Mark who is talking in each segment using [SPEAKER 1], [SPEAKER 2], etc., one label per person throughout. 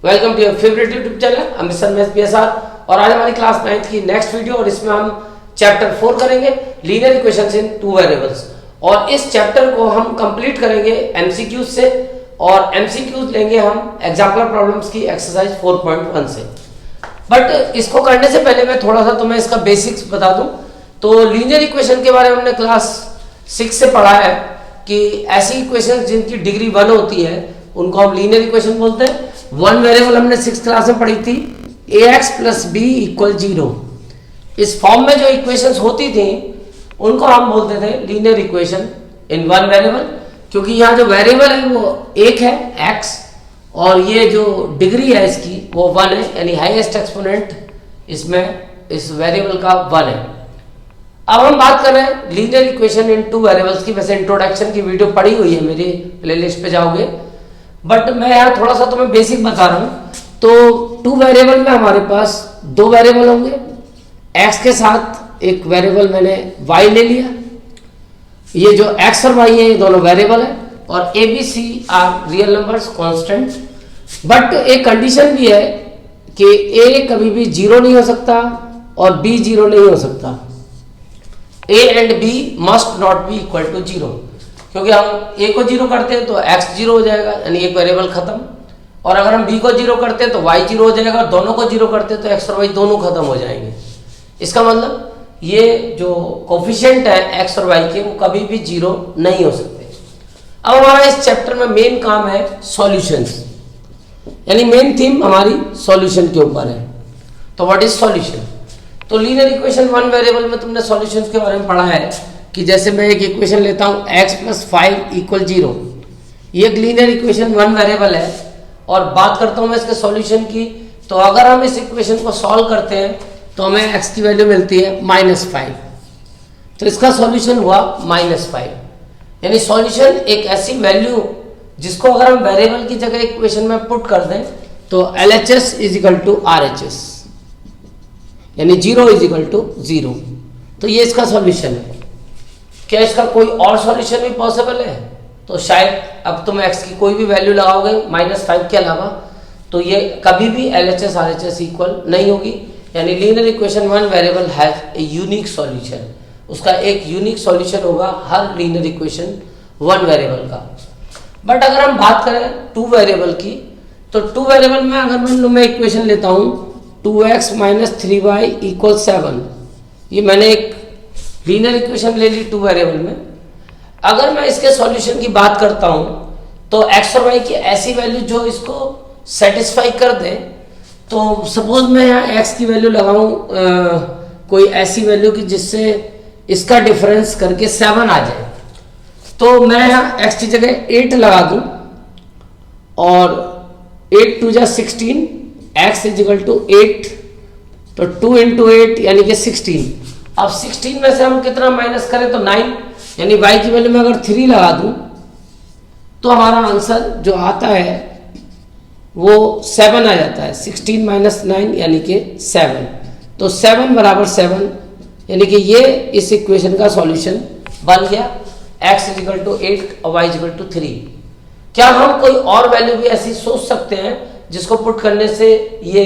[SPEAKER 1] Welcome to your favourite YouTube channel Amit Sharma PSR। और आज हमारी क्लास 9th की नेक्स्ट वीडियो और इसमें हम चैप्टर 4 करेंगे लीनियर इक्वेशंस इन टू वेरिएबल्स। और इस चैप्टर को हम कंप्लीट करेंगे MCQs से और MCQs लेंगे हम एग्जाम्पलर प्रॉब्लम्स की एक्सरसाइज 4.1 से। बट इसको करने से पहले मैं थोड़ा सा तुम्हें इसका बेसिक्स बता दूं। तो लीनियर इक्वेशन के बारे में हमने क्लास 6 से पढ़ा है कि ऐसी इक्वेशन जिनकी डिग्री 1 होती है उनको हम लीनियर इक्वेशन बोलते हैं। वन वेरिएबल हमने 6th क्लास में पढ़ी थी ax + b = 0। इस फॉर्म में जो इक्वेशंस होती थी उनको हम बोलते थे linear equation in one variable, क्योंकि यहाँ जो वेरिएबल है वो एक है x और ये जो डिग्री है इसकी वो 1 है, यानी हाईएस्ट एक्सपोनेंट इसमें इस वेरिएबल का 1 है। अब हम बात कर रहे हैं linear equation in two variables की। वैसे इंट्रोडक्शन की वीडियो पड़ी हुई है, मेरी प्लेलिस्ट पे जाओगे, बट मैं यहाँ थोड़ा सा तुम्हें बेसिक बता रहा हूँ। तो टू वेरिएबल में हमारे पास दो वेरिएबल होंगे। x के साथ एक वेरिएबल मैंने y ले लिया। ये जो x और y है ये दोनों वेरिएबल है और a b c are real numbers constant. But एक कंडीशन भी है कि a कभी भी 0 नहीं हो सकता और b 0 नहीं हो सकता। a and b must not be equal to 0, क्योंकि हम a को 0 करते हैं तो x 0 हो जाएगा, यानी एक वेरिएबल खत्म। और अगर हम b को 0 करते हैं तो y 0 हो जाएगा, और दोनों को 0 करते हैं तो x और y दोनों खत्म हो जाएंगे। इसका मतलब ये जो कोफिशिएंट है x और y के वो कभी भी 0 नहीं हो सकते। अब हमारा इस चैप्टर में मेन काम है सॉल्यूशंस, यानी मेन थीम हमारी सॉल्यूशन के ऊपर है। तो व्हाट इज सॉल्यूशन? तो लीनियर इक्वेशन वन वेरिएबल में तुमने सॉल्यूशंस के बारे में पढ़ा है कि जैसे मैं एक इक्वेशन लेता हूं x + 5 = 0। ये एक लीनियर इक्वेशन वन वेरिएबल है और बात करता हूं मैं इसके सॉल्यूशन की। तो अगर हम इस इक्वेशन को सॉल्व करते हैं तो हमें x की वैल्यू मिलती है -5। तो इसका सॉल्यूशन हुआ -5, यानी सॉल्यूशन एक ऐसी वैल्यू जिसको अगर हम वेरिएबल की जगह इक्वेशन में पुट कर दें तो LHS = RHS, यानी 0 = 0। तो ये इसका सॉल्यूशन है। क्या इसका कोई और सॉल्यूशन भी पॉसिबल है? तो शायद अब तुम x की कोई भी वैल्यू लगाओगे -5 के अलावा तो ये कभी भी LHS RHS इक्वल नहीं होगी। यानी linear equation one variable has a unique solution, उसका एक यूनिक सॉल्यूशन होगा हर लीनियर इक्वेशन वन वेरिएबल का। बट अगर हम बात करें टू वेरिएबल की, तो टू वेरिएबल में अगर मैं इक्वेशन लेता हूं 2x - 3y = 7, ये मैंने एक लीनियर इक्वेशन ले ली टू वेरिएबल में। अगर मैं इसके सॉल्यूशन की बात करता हूं तो x और y की ऐसी वैल्यू जो इसको सेटिस्फाई कर दे। तो सपोज मैं यहाँ x की वैल्यू लगाऊं कोई ऐसी वैल्यू की जिससे इसका डिफरेंस करके 7 आ जाए। तो मैं यहाँ x की जगह 8 लगा दूं और 8 × 2 = 16, x = 8, तो 2 × 8 यानी कि 16। अब 16 में से हम कितना माइनस करें तो 9, यानी y की वैल्यू में अगर 3 लगा दूं तो हमारा आंसर जो आता है वो 7 आ जाता है। 16 - 9 यानी कि 7। तो 7 = 7, यानी कि ये इस इक्वेशन का सॉल्यूशन बन गया। x = 8 और y = 3। क्या हम कोई और वैल्यू भी ऐसी सोच सकते हैं जिसको पुट करने से ये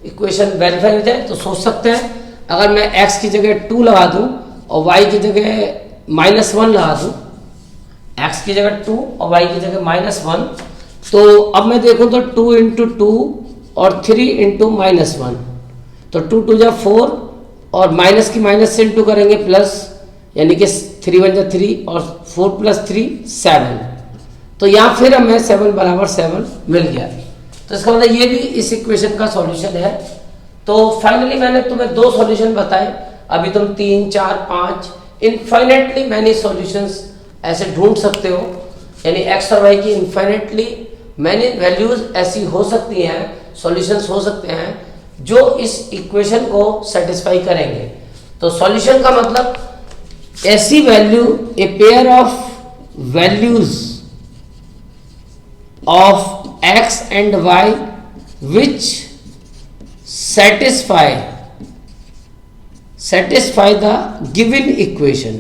[SPEAKER 1] इक्वेशन वेरीफाई हो जाए? तो सोच सकते हैं। अगर मैं x की जगह 2 लगा दूं और y की जगह -1 लगा दूं, x की जगह 2 और y की जगह -1, तो अब मैं देखूं तो 2 × 2 और 3 × -1, तो 2 × 2 = 4 और माइनस की माइनस से इंटू करेंगे प्लस, यानी कि 3 × 1 = 3 और 4 + 3 7। तो यहाँ फिर हमें 7 = 7 मिल गया। तो इसका मतलब ये भी इस इक्वेशन का सॉल्यूशन है। तो फाइनली मैंने तुम्हें 2 सॉल्यूशन बताए, अभी तुम 3, 4, 5 इनफाइनेटली मैनी सॉल्यूशंस ऐसे ढूंढ सकते हो। यानी x और y की इनफाइनेटली मैनी वैल्यूज ऐसी हो सकती हैं, सॉल्यूशंस हो सकते हैं जो इस इक्वेशन को सेटिस्फाई करेंगे। तो सॉल्यूशन का मतलब ऐसी value, a pair of values of x and y which satisfy the given equation,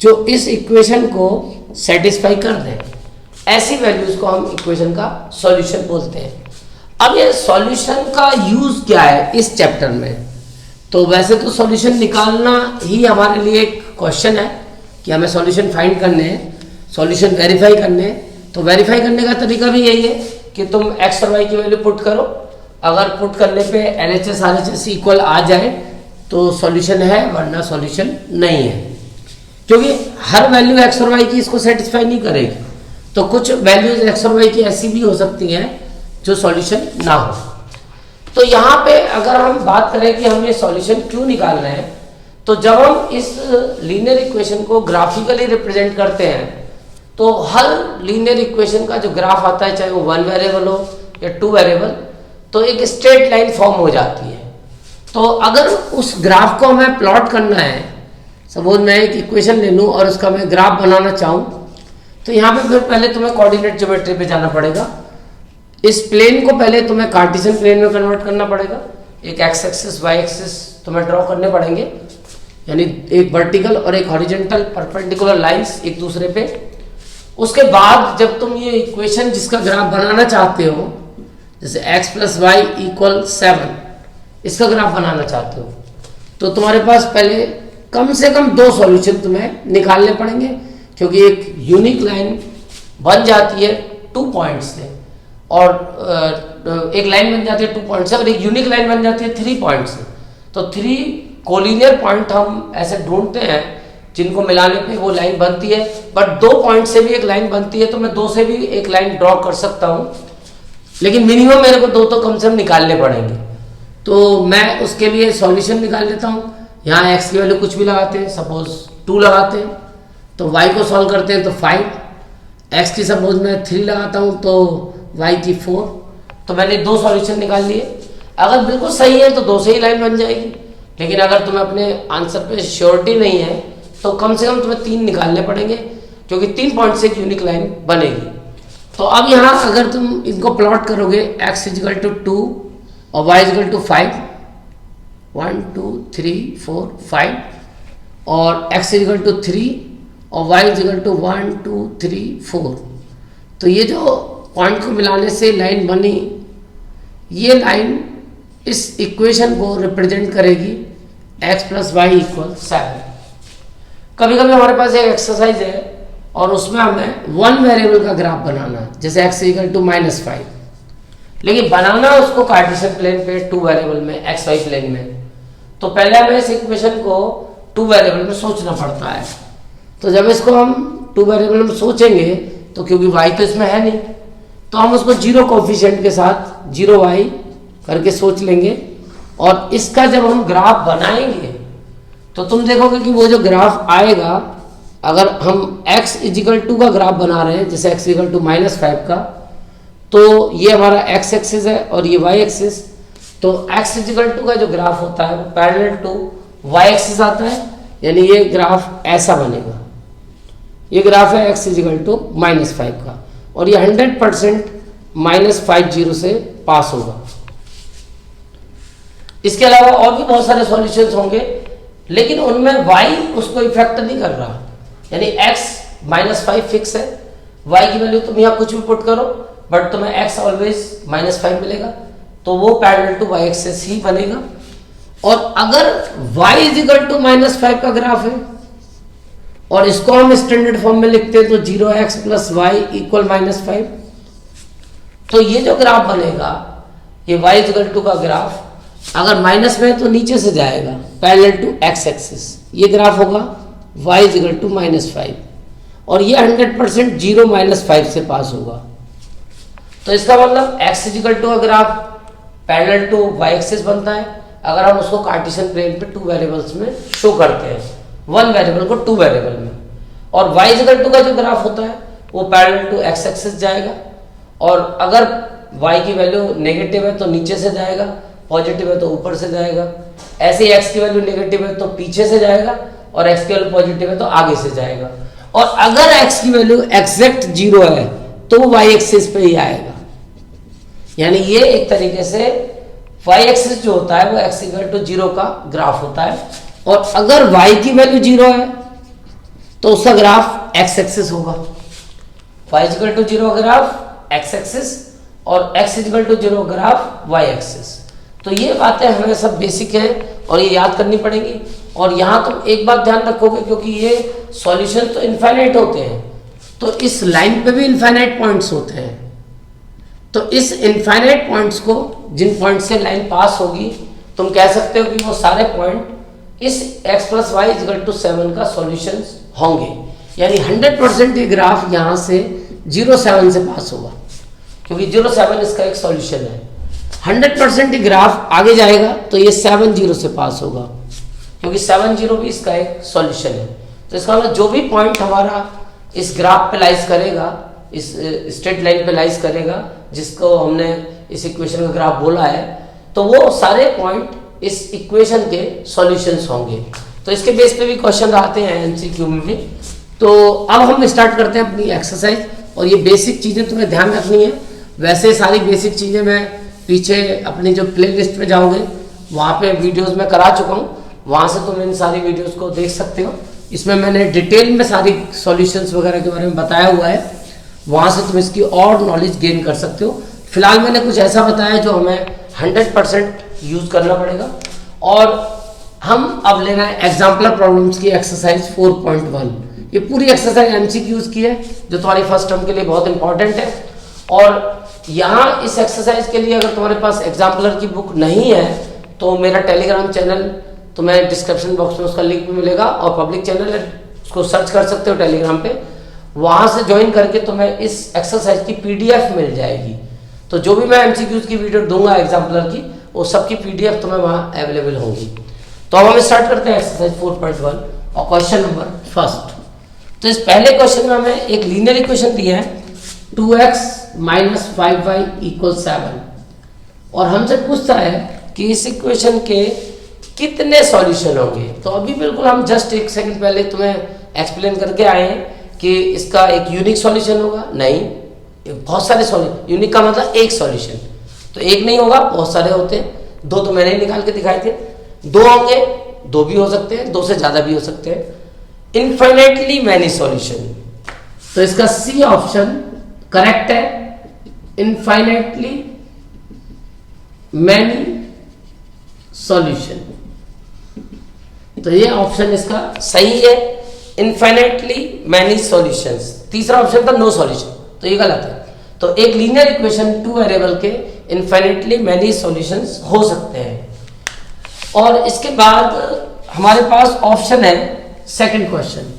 [SPEAKER 1] जो इस इक्वेशन को सेटिस्फाई कर दे, ऐसी वैल्यूज को हम इक्वेशन का सॉल्यूशन बोलते हैं। अब ये सॉल्यूशन का यूज क्या है इस चैप्टर में? तो वैसे तो सॉल्यूशन निकालना ही हमारे लिए एक क्वेश्चन है कि हमें सॉल्यूशन फाइंड करने हैं, सॉल्यूशन वेरीफाई करने हैं। तो वेरीफाई करने का तरीका भी यही है कि तुम एक्स और वाई की वैल्यू पुट करो। अगर पुट करने पे LHS RHS इक्वल आ जाए तो सॉल्यूशन है, वरना सॉल्यूशन नहीं है, क्योंकि हर वैल्यू एक्स और वाई की इसको सेटिस्फाई नहीं करेगी। तो कुछ वैल्यूज एक्स और वाई की ऐसी भी हो सकती हैं जो सॉल्यूशन ना हो। तो यहाँ पे अगर हम बात करें कि हम ये सॉल्यूशन क्यों निकाल रहे हैं, तो जब हम इस लीनियर इक्वेशन को ग्राफिकली रिप्रेजेंट करते हैं तो हर लीनियर इक्वेशन का जो ग्राफ आता है, चाहे वो 1 वेरिएबल हो या 2 वेरिएबल, तो एक स्ट्रेट लाइन फॉर्म हो जाती है। तो अगर उस ग्राफ को हमें प्लॉट करना है, सपोज मैं एक इक्वेशन ले लूँ और उसका मैं ग्राफ बनाना चाहूँ, तो यहाँ पे फिर पहले तुम्हें कोऑर्डिनेट ज्योमेट्री पे जाना पड़ेगा। इस प्लेन को पहले तुम्हें कार्टेशियन प्लेन में कन्वर्ट करना पड़ेगा। एक एक्स एक्सिस वाई एक्सिस तुम्हें ड्रॉ करने पड़ेंगे, यानी एक वर्टिकल और एक हॉरिजॉन्टल परपेंडिकुलर लाइंस एक दूसरे पे। उसके बाद जब तुम ये इक्वेशन जिसका ग्राफ बनाना चाहते हो, जैसे x + y = 7, इसका ग्राफ बनाना चाहते हो, तो तुम्हारे पास पहले कम से कम 2 सॉल्यूशन तुम्हें निकालने पड़ेंगे, क्योंकि एक यूनिक लाइन बन जाती है 2 पॉइंट से, और एक लाइन बन जाती है 2 पॉइंट से, और एक यूनिक लाइन बन जाती है 3 पॉइंट से। तो 3 कोलिनियर पॉइंट हम ऐसे ढूंढते हैं जिनको मिलाने पे वो लाइन बनती है। बट 2 पॉइंट से भी एक लाइन बनती है, तो मैं 2 से भी एक लाइन ड्रॉ कर सकता हूँ, लेकिन मिनिमम मेरे को 2 तो कम से कम निकालने पड़ेंगे। तो मैं उसके लिए सॉल्यूशन निकाल लेता हूँ। यहाँ x की वैल्यू कुछ भी लगाते हैं, सपोज 2 लगाते हैं, तो y को सॉल्व करते हैं तो 5, x की सपोज मैं 3 लगाता हूँ तो y की 4। तो मैंने 2 सॉल्यूशन निकाल लिए। अगर बिल्कुल सही है तो 2 से ही लाइन बन जाएगी, लेकिन अगर तुम्हें अपने आंसर पे श्योरिटी नहीं है तो कम से कम तुम्हें 3 निकालने पड़ेंगे, क्योंकि 3 पॉइंट से एक यूनिक लाइन बनेगी। तो अब यहाँ अगर तुम इनको प्लॉट करोगे, x = 2 और y = 5, 1 2 3 4 5, और x = 3 और y = 1 2 3 4। तो ये जो पॉइंट को मिलाने से लाइन बनी, ये लाइन इस इक्वेशन को रिप्रेजेंट करेगी x + y = 7। कभी कभी हमारे पास एक एक्सरसाइज है और उसमें हमें 1 वेरिएबल का ग्राफ बनाना है, जैसे x = -5, लेकिन बनाना उसको कार्टेशियन प्लेन पे 2 वेरिएबल में, एक्स वाई प्लेन में। तो पहले हमें इस इक्वेशन को 2 वेरिएबल में सोचना पड़ता है। तो जब इसको हम 2 वेरिएबल में सोचेंगे, तो क्योंकि y तो इसमें है नहीं, तो हम उसको 0 कोफिशिएंट के साथ 0y करके सोच लेंगे, और इसका जब हम ग्राफ बनाएंगे तो तुम देखोगे कि वो जो ग्राफ आएगा, अगर हम x = का ग्राफ बना रहे हैं, जैसे x = -5 का, तो ये हमारा x एक्सिस है और ये y एक्सिस। तो x = का जो ग्राफ होता है वो पैरेलल टू y एक्सिस आता है, यानी ये ग्राफ ऐसा बनेगा। ये ग्राफ है x = -5 का, और ये 100% -50 से पास होगा। इसके अलावा और भी बहुत सारे सॉल्यूशंस होंगे, लेकिन उनमें y उसको इफेक्ट नहीं कर रहा, यानी x -5 फिक्स है। y की वैल्यू तुम यहाँ कुछ भी पुट करो, बट तुम्हें x ऑलवेज -5 मिलेगा, तो वो पैरेलल टू y एक्सिस ही बनेगा। और अगर y = -5 का ग्राफ है और इसको हम स्टैंडर्ड फॉर्म में लिखते हैं, तो 0x + y = -5, तो ये जो ग्राफ बनेगा, ये y = का ग्राफ अगर माइनस में है तो नीचे से जाएगा पैरेलल टू x एक्सिस। ये ग्राफ होगा y = -5, और ये 100% 0 -5 से पास होगा। तो इसका मतलब x = का graph parallel to y axis बनता है अगर हम उसको कार्टेशियन प्लेन पे 2 वेरिएबल्स में शो करते हैं, 1 वेरिएबल को 2 वेरिएबल में। और y = का जो ग्राफ होता है वो पैरेलल टू x एक्सिस जाएगा, और अगर y की वैल्यू नेगेटिव है तो नीचे से जाएगा, पॉजिटिव है तो ऊपर से जाएगा। ऐसे ही x की वैल्यू नेगेटिव है तो पीछे से जाएगा, और x की वैल्यू पॉजिटिव है तो आगे से जाएगा। और अगर x की वैल्यू एग्जैक्ट 0 है तो y एक्सिस पे ही आएगा। यानी ये एक तरीके से y एक्सिस जो होता है वो x = 0 का ग्राफ होता है, और अगर y की वैल्यू 0 है तो उसका ग्राफ x एक्सिस होगा। y = 0 ग्राफ x एक्सिस, और x equal to 0 graph y axis. तो ये बातें हमें सब बेसिक हैं और ये याद करनी पड़ेंगी। और यहाँ तुम एक बात ध्यान रखोगे, क्योंकि ये सॉल्यूशन तो इनफाइनाइट होते हैं, तो इस लाइन पे भी इनफाइनाइट पॉइंट्स होते हैं। तो इस इनफाइनाइट पॉइंट्स को, जिन पॉइंट से लाइन पास होगी, तुम कह सकते हो कि वो सारे पॉइंट इस x plus y equal to 7 का सॉल्यूशन होंगे। यानी 100% ये ग्राफ यहाँ से 0,7 से पास होगा, क्योंकि 0,7 इसका एक सॉल्यूशन है। 100% ग्राफ आगे जाएगा तो ये 7,0 से पास होगा, क्योंकि 7,0 भी इसका एक सॉल्यूशन है। तो इसका मतलब जो भी पॉइंट हमारा इस ग्राफ पे लाइज करेगा, इस स्ट्रेट लाइन पे लाइज करेगा, जिसको हमने इस इक्वेशन का ग्राफ बोला है, तो वो सारे पॉइंट इस इक्वेशन के सॉल्यूशंस होंगे। तो इसके बेस पे भी क्वेश्चन आते हैं एमसीक्यू में भी। तो अब हम स्टार्ट करते हैं अपनी एक्सरसाइज, और ये बेसिक चीज़ें तुम्हें ध्यान रखनी है। वैसे सारी बेसिक चीज़ें मैं पीछे अपनी जो प्लेलिस्ट में जाओगे वहाँ पे वीडियोस में करा चुका हूँ, वहाँ से तुम इन सारी वीडियोस को देख सकते हो। इसमें मैंने डिटेल में सारी सॉल्यूशंस वगैरह के बारे में बताया हुआ है, वहाँ से तुम इसकी और नॉलेज गेन कर सकते हो। फिलहाल मैंने कुछ ऐसा बताया जो हमें 100% यूज करना पड़ेगा। और हम अब लेना है एग्जाम्पलर प्रॉब्लम्स की एक्सरसाइज 4.1। ये पूरी एक्सरसाइज एमसीक्यूज की है, जो तुम्हारी फर्स्ट टर्म के लिए बहुत इंपॉर्टेंट है। और यहाँ इस एक्सरसाइज के लिए अगर तुम्हारे पास एग्जाम्पलर की बुक नहीं है तो मेरा टेलीग्राम चैनल, तुम्हें डिस्क्रिप्शन बॉक्स में उसका लिंक भी मिलेगा, और पब्लिक चैनल है, उसको सर्च कर सकते हो टेलीग्राम पे। वहाँ से ज्वाइन करके तुम्हें इस एक्सरसाइज की पीडीएफ मिल जाएगी। तो जो भी मैं एमसीक्यूज की वीडियो दूंगा एग्जाम्पलर की, वो सबकी पीडीएफ तुम्हें वहाँ अवेलेबल होंगी। तो अब हम स्टार्ट करते हैं एक्सरसाइज 4.1 और क्वेश्चन नंबर फर्स्ट। तो इस पहले क्वेश्चन में हमें एक लीनियर इक्वेशन दी है 2x माइनस 5y इक्वल 7, और हमसे पूछता है कि इस इक्वेशन के कितने सॉल्यूशन होंगे। तो अभी बिल्कुल हम जस्ट एक सेकंड पहले तुम्हें एक्सप्लेन करके आए हैं कि इसका एक यूनिक सॉल्यूशन होगा। नहीं, बहुत सारे सॉल्यूशन। यूनिक का मतलब एक सॉल्यूशन, तो एक नहीं होगा, बहुत सारे होते हैं। दो तो मैंने ही निकाल के दिखाए थे। दो होंगे, दो भी हो सकते हैं, दो से ज्यादा भी हो सकते हैं। इनफाइनाइटली मैनी सॉल्यूशन, तो इसका सी ऑप्शन करेक्ट है। इनफाइनाइटली मैनी सॉल्यूशन, तो ये ऑप्शन इसका सही है, इनफाइनाइटली मैनी सॉल्यूशंस। तीसरा ऑप्शन था नो सॉल्यूशन, तो ये गलत है। तो एक लीनियर इक्वेशन 2 वेरिएबल के इनफाइनाइटली मैनी सॉल्यूशंस हो सकते हैं। और इसके बाद हमारे पास ऑप्शन है सेकंड क्वेश्चन,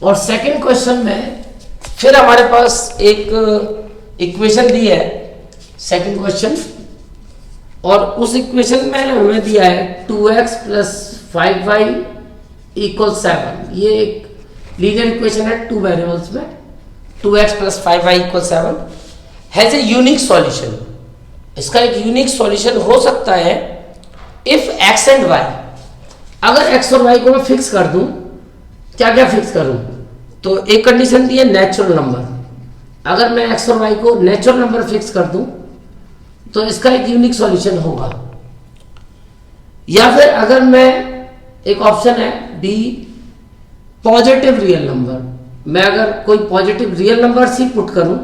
[SPEAKER 1] और सेकंड क्वेश्चन में फिर हमारे पास एक इक्वेशन दी है सेकंड क्वेश्चन, और उस इक्वेशन में हमें दिया है 2x प्लस 5y इक्वल 7। ये एक लीनियर इक्वेशन है 2 वेरिएबल्स में। 2x plus 5y equal 7 has a unique solution. इसका एक यूनिक सॉल्यूशन हो सकता है इफ x एंड y, अगर x और y को मैं फिक्स कर दूं, क्या क्या फिक्स करूं, तो एक कंडीशन दी है नेचुरल नंबर। अगर मैं x और y को नेचुरल नंबर फिक्स कर दूं तो इसका एक यूनिक सॉल्यूशन होगा। या फिर अगर मैं, एक ऑप्शन है बी, पॉजिटिव रियल नंबर, मैं अगर कोई पॉजिटिव रियल नंबर ही पुट करूं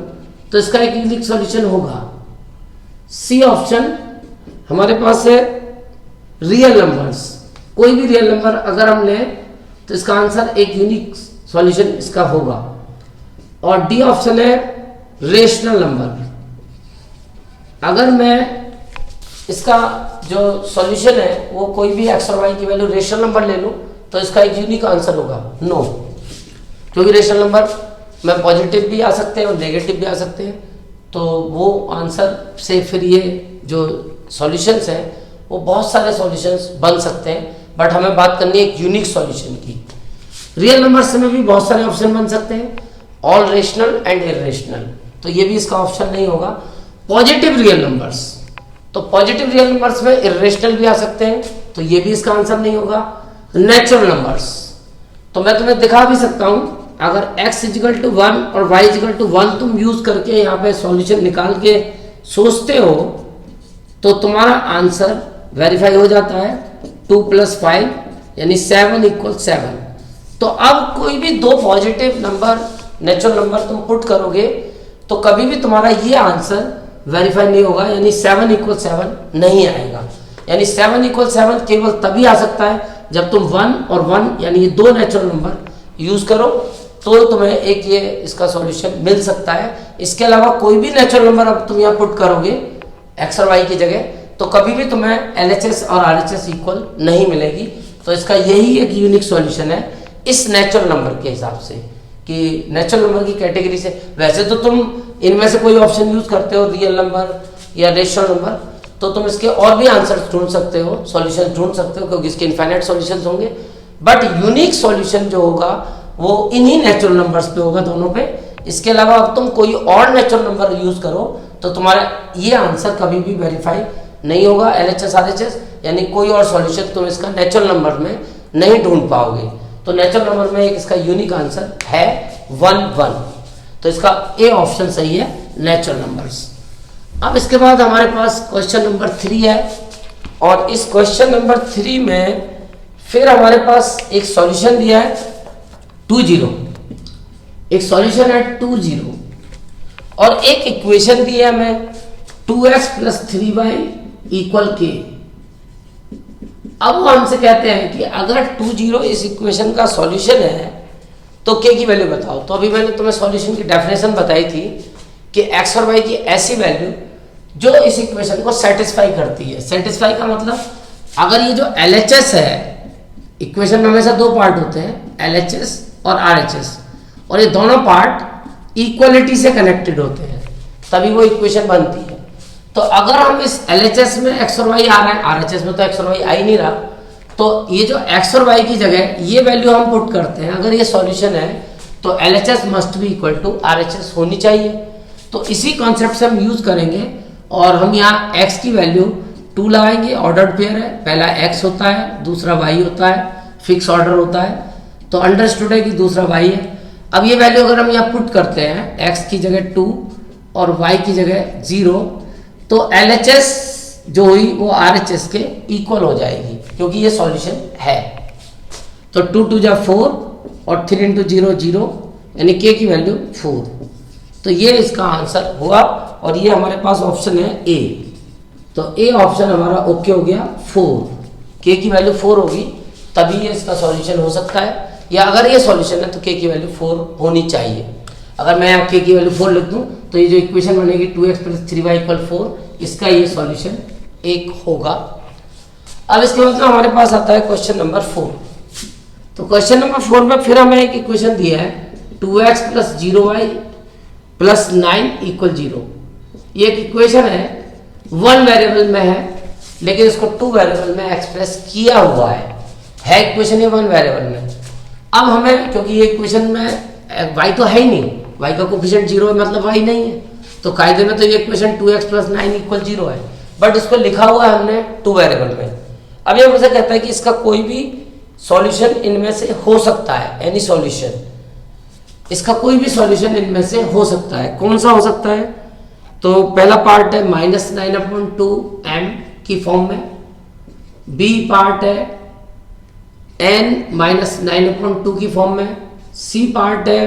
[SPEAKER 1] तो इसका एक यूनिक सॉल्यूशन होगा। सी ऑप्शन हमारे पास है रियल नंबर्स, कोई भी रियल नंबर अगर हम लें तो इसका आंसर एक यूनिक सॉल्यूशन इसका होगा। और डी ऑप्शन है रेशनल नंबर, अगर मैं इसका जो सॉल्यूशन है वो कोई भी एक्स और वाई की वैल्यू रेशनल नंबर ले लूं तो इसका एक यूनिक आंसर होगा नो, क्योंकि रेशनल नंबर में पॉजिटिव भी आ सकते हैं और नेगेटिव भी आ सकते हैं। तो वो आंसर से फिर ये जो सॉल्यूशंस हैं वो बहुत सारे सॉल्यूशंस बन सकते हैं, बट हमें बात करनी है एक यूनिक सॉल्यूशन की। रियल नंबर्स में भी बहुत सारे ऑप्शन बन सकते हैं, ऑल रेशनल एंड इरेशनल, तो ये भी इसका ऑप्शन नहीं होगा। पॉजिटिव रियल नंबर्स, तो पॉजिटिव रियल नंबर्स में इरेशनल भी आ सकते हैं, तो ये भी इसका आंसर नहीं होगा। नेचुरल नंबर्स, तो मैं तुम्हें दिखा भी सकता हूं, अगर x इजिकल टू 1 और y इजिकल टू 1 तुम यूज करके यहाँ पे सॉल्यूशन निकाल के सोचते हो तो तुम्हारा आंसर वेरीफाई हो जाता है 2 + 5 यानी 7 = 7। तो अब कोई भी दो पॉजिटिव नंबर नेचुरल नंबर तुम पुट करोगे तो कभी भी तुम्हारा ये आंसर वेरीफाई नहीं होगा, यानी 7 = 7 नहीं आएगा। यानी 7 = 7 केवल तभी आ सकता है जब तुम 1 और 1 यानी ये दो नेचुरल नंबर यूज करो, तो तुम्हें एक ये इसका सॉल्यूशन मिल सकता है। इसके अलावा कोई भी नेचुरल नंबर अब तुम यहाँ पुट करोगे एक्स और वाई की जगह, तो कभी भी तुम्हें LHS और RHS इक्वल नहीं मिलेगी। तो इसका यही एक यूनिक सॉल्यूशन है इस नेचुरल नंबर के हिसाब से, कि नेचुरल नंबर की कैटेगरी से। वैसे तो तुम इनमें से कोई ऑप्शन यूज करते हो, रियल नंबर या रेशनल नंबर, तो तुम इसके और भी आंसर ढूंढ सकते हो, सॉल्यूशन ढूंढ सकते हो, क्योंकि इसके इनफाइनाइट सॉल्यूशंस होंगे। बट यूनिक सॉल्यूशन जो होगा वो इन्हीं नेचुरल नंबर्स पे होगा, दोनों पे। इसके अलावा अब तुम कोई और नेचुरल नंबर यूज करो तो तुम्हारा ये आंसर कभी भी वेरीफाई नहीं होगा LHS RHS, यानी कोई और सॉल्यूशन तुम इसका नेचुरल नंबर में नहीं ढूंढ पाओगे। तो नेचुरल नंबर में एक इसका यूनिक आंसर है 1 1। तो इसका ए ऑप्शन सही है, नेचुरल नंबर्स। अब इसके बाद हमारे पास क्वेश्चन नंबर 3 है, और इस क्वेश्चन नंबर 3 में फिर हमारे पास एक सॉल्यूशन दिया है 2 0, एक सॉल्यूशन है 2 0, और एक इक्वेशन दी है हमें 2x + 3y = k। अब वो हमसे कहते हैं कि अगर 2 0 इस इक्वेशन का सॉल्यूशन है तो k की वैल्यू बताओ। तो अभी मैंने तुम्हें सॉल्यूशन की डेफिनेशन बताई थी कि x और y की ऐसी वैल्यू जो इस इक्वेशन को सेटिस्फाई करती है। सेटिस्फाई का मतलब, अगर ये जो LHS है, इक्वेशन में हमेशा दो पार्ट होते हैं, LHS और RHS, और ये दोनों पार्ट इक्वलिटी से कनेक्टेड होते हैं, तभी वो इक्वेशन बनती है। तो अगर हम इस LHS में x और y आ रहा है, RHS में तो x और y आ ही नहीं रहा, तो ये जो x और y की जगह ये वैल्यू हम पुट करते हैं, अगर ये सॉल्यूशन है तो LHS must be equal to RHS होनी चाहिए। तो इसी कॉन्सेप्ट से हम यूज करेंगे, और हम यहाँ x की वैल्यू 2 लगाएंगे, ऑर्डर्ड पेयर है, पहला x होता है, दूसरा y होता है, फिक्स ऑर्डर होता है, तो अंडरस्टूड है कि दूसरा y है। अब ये वैल्यू अगर हम यहाँ पुट करते हैं, x की जगह 2 और y की जगह 0, तो LHS जो हुई वो RHS के इक्वल हो जाएगी, क्योंकि ये सॉल्यूशन है। तो 2 2 जा 4 और 3 × 0 0, यानी k की वैल्यू 4। तो ये इसका आंसर हुआ, और ये हमारे पास ऑप्शन है ए। तो ए ऑप्शन हमारा ओके हो गया 4, k की वैल्यू 4 होगी तभी ये इसका सॉल्यूशन हो सकता है, या अगर ये सॉल्यूशन है तो k की वैल्यू 4 होनी चाहिए। अगर मैं यहाँ k की वैल्यू 4 लिख दूँ तो ये जो इक्वेशन बनेगी 2x + 3y = 4, इसका ये सॉल्यूशन 1 होगा। अब इसके बाद हमारे पास आता है क्वेश्चन नंबर 4। तो क्वेश्चन नंबर 4 में फिर हमें एक इक्वेशन दिया है 2x + 0y + 9 = 0। ये एक इक्वेशन है, 1 वेरिएबल में है, लेकिन इसको 2 वेरिएबल में एक्सप्रेस किया हुआ है इक्वेशन ये 1 वेरिएबल में। अब हमें, क्योंकि ये इक्वेशन में y तो है ही नहीं, y का कोफिशिएंट 0 है, मतलब y नहीं है, तो कायदे में तो ये इक्वेशन 2x + 9 = 0 है, बट इसको लिखा हुआ है हमने 2 वेरिएबल में। अब ये मुझे कहता है कि इसका कोई भी सॉल्यूशन इनमें से हो सकता है, एनी सॉल्यूशन, इसका कोई भी सॉल्यूशन इनमें से हो सकता है। कौन सा हो सकता है? तो पहला पार्ट है -9/2m की फॉर्म में, बी पार्ट है n-9/2 की फॉर्म में, सी पार्ट है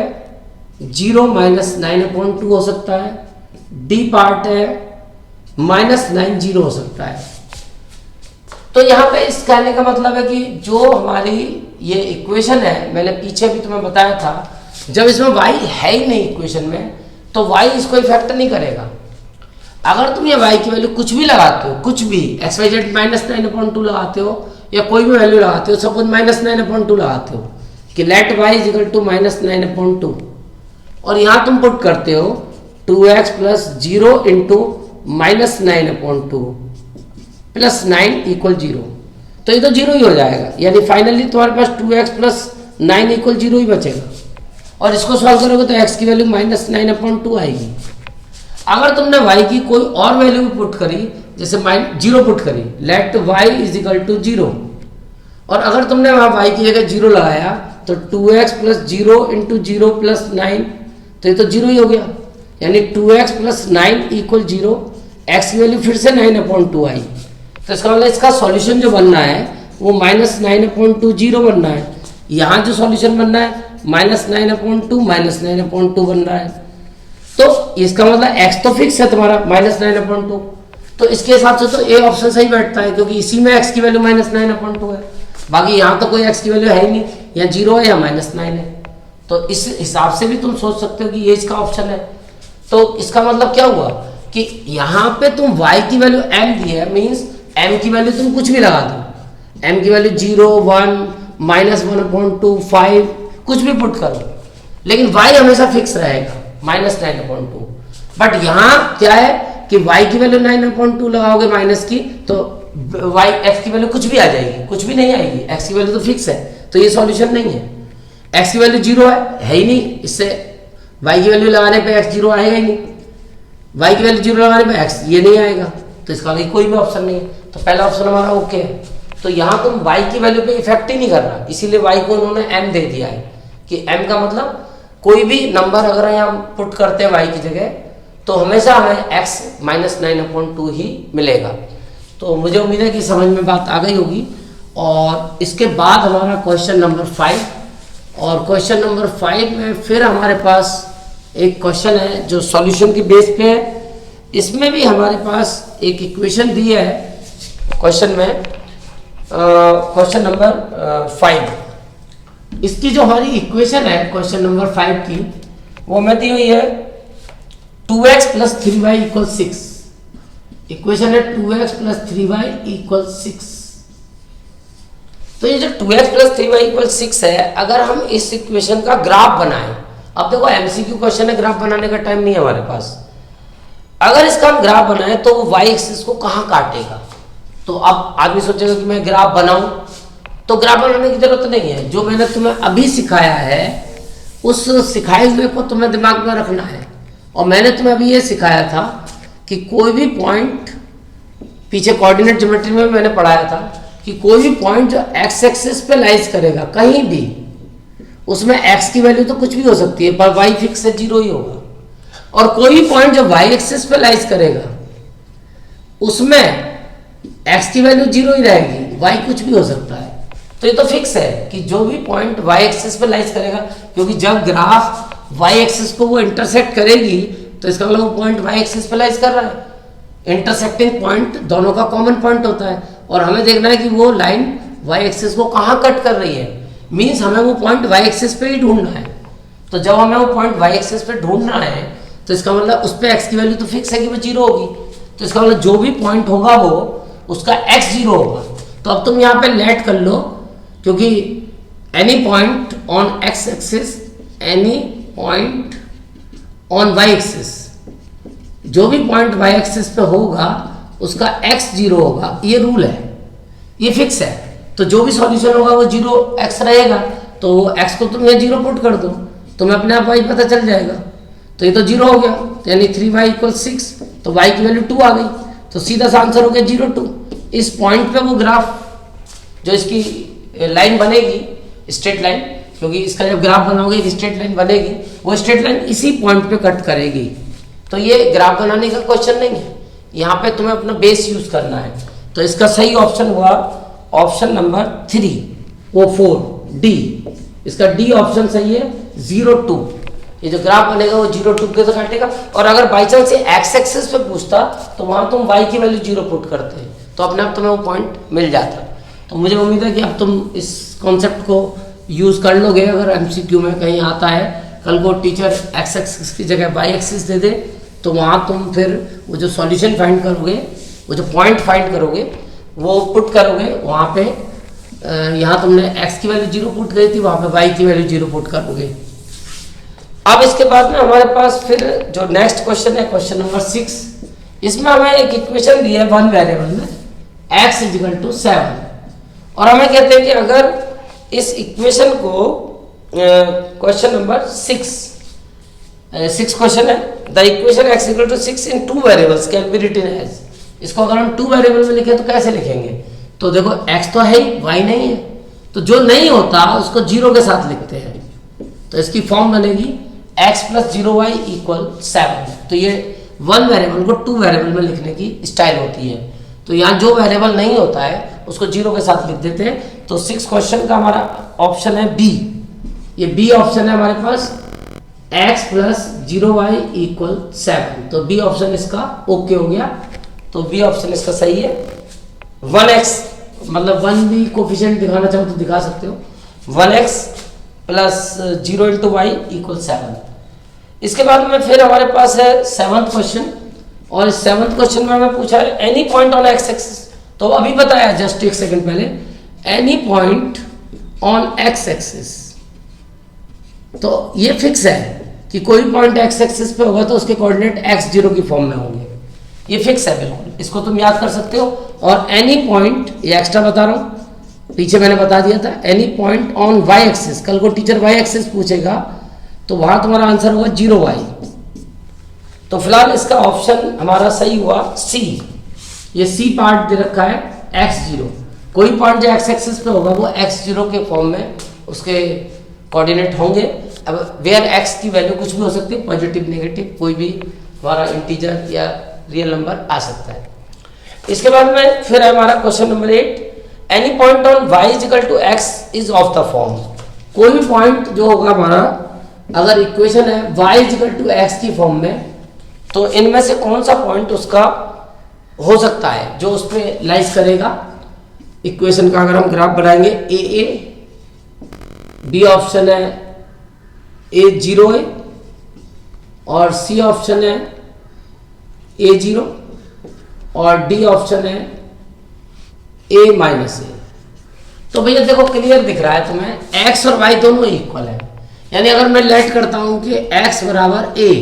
[SPEAKER 1] 0-9/2 हो सकता है, डी पार्ट है -9 हो सकता है। तो यहाँ पे इस कहने का मतलब है कि जो हमारी ये इक्वेशन है, मैंने पीछे भी तुम्हें बताया था, जब इसमें y है ही नहीं इक्वेशन में, तो y इसको इफेक्ट नहीं करेगा। अगर तुम ये y की वैल्यू कुछ भी लगाते हो, कुछ भी xyz -9/2 लगाते हो, या कोई भी वैल्यू लगाते हो, सपोज -9/2 लगाते हो कि लेट y = -9/2, और यहाँ तुम पुट करते हो 2x + 0 × -9/2 + 9 = 0, तो ये तो 0 ही हो जाएगा, यानी फाइनली तुम्हारे पास 2x + 9 = 0 ही बचेगा। और इसको सॉल्व करोगे तो x की वैल्यू -9/2 आएगी। अगर तुमने y की कोई और वैल्यू भी पुट करी, जैसे 0 पुट करी, लेट y = 0, और अगर तुमने वहां y की जगह 0 लगाया तो 2x + 0 × 0 + 9, तो ये तो 0 ही हो गया, यानी 2x + 9 = 0, x की वैल्यू फिर से 9/2 आई। तो इसका मतलब इसका सॉल्यूशन जो बनना है वो -9/2 0 बनना है। यहाँ जो सॉल्यूशन बनना है -9/2 -9/2 बन रहा है। तो इसका मतलब x तो फिक्स है तुम्हारा -9/2, तो इसके हिसाब से तो ए ऑप्शन सही बैठता है, क्योंकि इसी में x की वैल्यू -9/2 है। बाकी यहाँ तो कोई x की वैल्यू है ही नहीं, या 0 है या -9 है। तो इस हिसाब से भी तुम सोच सकते हो कि ये इसका ऑप्शन है। तो इसका मतलब क्या हुआ कि यहाँ पे तुम y की वैल्यू m दी है, मीन्स m की वैल्यू तुम कुछ भी लगा दो, m की वैल्यू 0, 1, -1/2, 5 कुछ भी पुट करो, लेकिन y हमेशा फिक्स रहेगा -9/2। बट यहाँ क्या है कि y की वैल्यू 9/2 लगाओगे माइनस की, तो y x की वैल्यू कुछ भी आ जाएगी, कुछ भी नहीं आएगी, x की वैल्यू तो फिक्स है, तो ये सॉल्यूशन नहीं है। x की वैल्यू 0 है ही नहीं, इससे y की वैल्यू लगाने पे x 0 आएगा ही नहीं, y की वैल्यू 0 लगाने पे x ये नहीं आएगा, तो इसका कोई भी ऑप्शन नहीं है। तो पहला ऑप्शन हमारा ओके है। तो यहाँ तुम y की वैल्यू पे इफेक्ट ही नहीं कर रहा, इसीलिए y को उन्होंने m दे दिया है कि m का मतलब कोई भी नंबर अगर यहाँ पुट करते हैं y की जगह, तो हमेशा हमें x -9/2 ही मिलेगा। तो मुझे उम्मीद है कि समझ में बात आ गई होगी। और इसके बाद हमारा क्वेश्चन नंबर 5, और क्वेश्चन नंबर 5 में फिर हमारे पास एक क्वेश्चन है जो सॉल्यूशन की बेस पे है। इसमें भी हमारे पास एक इक्वेशन दी है क्वेश्चन में, क्वेश्चन नंबर 5। इसकी जो हमारी इक्वेशन है क्वेश्चन नंबर 5 की, वो हमें दी हुई है 2x + 3y = 6। इक्वेशन है 2x + 3y = 6। तो ये जो 2x + 3y = 6 है, अगर हम इस इक्वेशन का ग्राफ बनाएं, अब देखो एमसीक्यू क्वेश्चन है, ग्राफ बनाने का टाइम नहीं है हमारे पास। अगर इसका हम ग्राफ बनाएं तो वो y एक्सिस को कहाँ काटेगा? तो अब आदमी सोचेगा कि मैं ग्राफ बनाऊं, तो ग्राफ बनाने की जरूरत नहीं है। जो मैंने तुम्हें अभी सिखाया है उस सिखाए हुए को तुम्हें दिमाग में रखना है। और मैंने तुम्हें अभी ये सिखाया था कि कोई भी पॉइंट, पीछे कोऑर्डिनेट ज्योमेट्री में मैंने पढ़ाया था कि कोई भी पॉइंट जो एक्स एक्सिस पे लाइज करेगा कहीं भी, उसमें x की वैल्यू तो कुछ भी हो सकती है, पर y फिक्स से 0 ही होगा। और कोई भी पॉइंट जो y एक्सिस पे लाइज करेगा उसमें x की वैल्यू 0 ही रहेगी, y कुछ भी हो सकता है। तो ये तो फिक्स है कि जो भी पॉइंट y एक्सिस पे लाइज करेगा, क्योंकि जब ग्राफ y एक्सिस को वो इंटरसेक्ट करेगी तो इसका मतलब वो पॉइंट y एक्सिस पे लाइज कर रहा है। इंटरसेक्टिंग पॉइंट दोनों का कॉमन पॉइंट होता है, और हमें देखना है कि वो लाइन y एक्सिस को कहाँ कट कर रही है, मीन्स हमें वो पॉइंट y एक्सिस पे ही ढूंढना है। तो जब हमें वो पॉइंट y एक्सिस पे ढूंढना है तो इसका मतलब उस पर x की वैल्यू तो फिक्स है कि वो 0 होगी, तो इसका मतलब जो भी पॉइंट होगा वो उसका x 0 होगा। तो अब तुम यहाँ पे लेट कर लो, क्योंकि any point on x axis, any point on y axis, जो भी पॉइंट y एक्सिस पे होगा उसका x 0 होगा, ये रूल है, ये फिक्स है। तो जो भी सॉल्यूशन होगा वो 0x रहेगा, तो x को तुम यहाँ 0 पुट कर दो, तुम्हें अपने आप y पता चल जाएगा। तो ये तो 0 हो गया, तो यानी 3y = 6, तो y की वैल्यू 2 आ गई, तो सीधा सा आंसर हो गया 0, 2। इस पॉइंट पे वो ग्राफ जो इसकी लाइन बनेगी, स्ट्रेट लाइन, क्योंकि इसका जब ग्राफ बनाओगे एक स्ट्रेट लाइन बनेगी, वो स्ट्रेट लाइन इसी पॉइंट पे कट करेगी। तो ये ग्राफ बनाने का क्वेश्चन नहीं है, यहाँ पे तुम्हें अपना बेस यूज करना है। तो इसका सही ऑप्शन हुआ ऑप्शन नंबर 3, वो 4 डी, इसका डी ऑप्शन सही है 0, 2। ये जो ग्राफ बनेगा वो 0, 2 के से काटेगा। और अगर बाई चांस ये एक्स एक्सिस पे पूछता तो वहां तुम y की वैल्यू 0 पुट करते, तो अपने आप तुम्हें वो पॉइंट मिल जाता। तो मुझे उम्मीद है कि अब तुम इस कॉन्सेप्ट को यूज कर लोगे। अगर एमसीक्यू में कहीं आता है कल को टीचर एक्स एक्सिस की जगह y एक्सिस दे दे, तो वहाँ तुम फिर वो जो सॉल्यूशन फाइंड करोगे, वो जो पॉइंट फाइंड करोगे, वो पुट करोगे वहाँ पे। यहाँ तुमने x की वैल्यू 0 पुट करी थी, वहाँ पे y की वैल्यू 0 पुट करोगे। अब इसके बाद में हमारे पास फिर जो नेक्स्ट क्वेश्चन है क्वेश्चन नंबर 6, इसमें हमें एक इक्वेशन दी है 1 वेरिएबल में x = 7, और हमें कहते हैं कि अगर इस इक्वेशन को क्वेश्चन नंबर 6 क्वेश्चन है, the equation x = 6 in 2 variables can be written as. इसको अगर हम 2 वेरिएबल में लिखें तो कैसे लिखेंगे? तो देखो x तो है ही, y नहीं है, तो जो नहीं होता उसको 0 के साथ लिखते हैं। तो इसकी फॉर्म बनेगी x + 0y = 7। तो ये 1 वेरिएबल को 2 वेरिएबल में लिखने की स्टाइल होती है। तो यहाँ जो वेरिएबल नहीं होता है उसको 0 के साथ लिख देते हैं। तो 6 क्वेश्चन का हमारा ऑप्शन है बी, ये बी ऑप्शन है हमारे पास। x plus 0y equal 7। तो बी ऑप्शन इसका ओके हो गया। तो बी ऑप्शन इसका सही है। 1x मतलब 1 भी कोफिशिएंट दिखाना चाहो तो दिखा सकते हो। 1x plus 0 into Y equal 7। इसके बाद में फिर हमारे पास है 7th क्वेश्चन, और इस 7th क्वेश्चन में हमें पूछा है any point on x axis. तो अभी बताया जस्ट एक सेकंड पहले, any point on x axis. तो ये फिक्स है कि कोई पॉइंट एक्स एक्सिस पे होगा तो उसके कोऑर्डिनेट x0 की फॉर्म में होंगे। ये फिक्स है बिल्कुल, इसको तुम याद कर सकते हो। और एनी पॉइंट, ये एक्स्ट्रा बता रहा हूं, पीछे मैंने बता दिया था, any point on y axis. कल को टीचर y एक्सिस पूछेगा तो वहां तुम्हारा आंसर होगा 0y। तो फिलहाल इसका ऑप्शन हमारा सही हुआ सी। ये सी पार्ट दे रखा है x0। कोई पॉइंट जो x एक्सिस पे होगा वो x0 के फॉर्म में उसके कोऑर्डिनेट होंगे। अब वेयर x की वैल्यू कुछ भी हो सकती है, पॉजिटिव नेगेटिव, कोई भी हमारा इंटीजर या रियल नंबर आ सकता है। इसके बाद में फिर है हमारा question number 8, any point on y is equal to x is of the form. कोई भी पॉइंट जो होगा हमारा, अगर इक्वेशन है y is equal to x की फॉर्म में, तो इनमें से कौन सा पॉइंट उसका हो सकता है जो उस पर लाइज करेगा। इक्वेशन का अगर हम ग्राफ बनाएंगे, ए बी ऑप्शन है a0 है, और सी ऑप्शन है a0, और डी ऑप्शन है a माइनस ए। तो भैया देखो क्लियर दिख रहा है तुम्हें, x और y दोनों इक्वल है। यानी अगर मैं लेट करता हूं कि x बराबर a,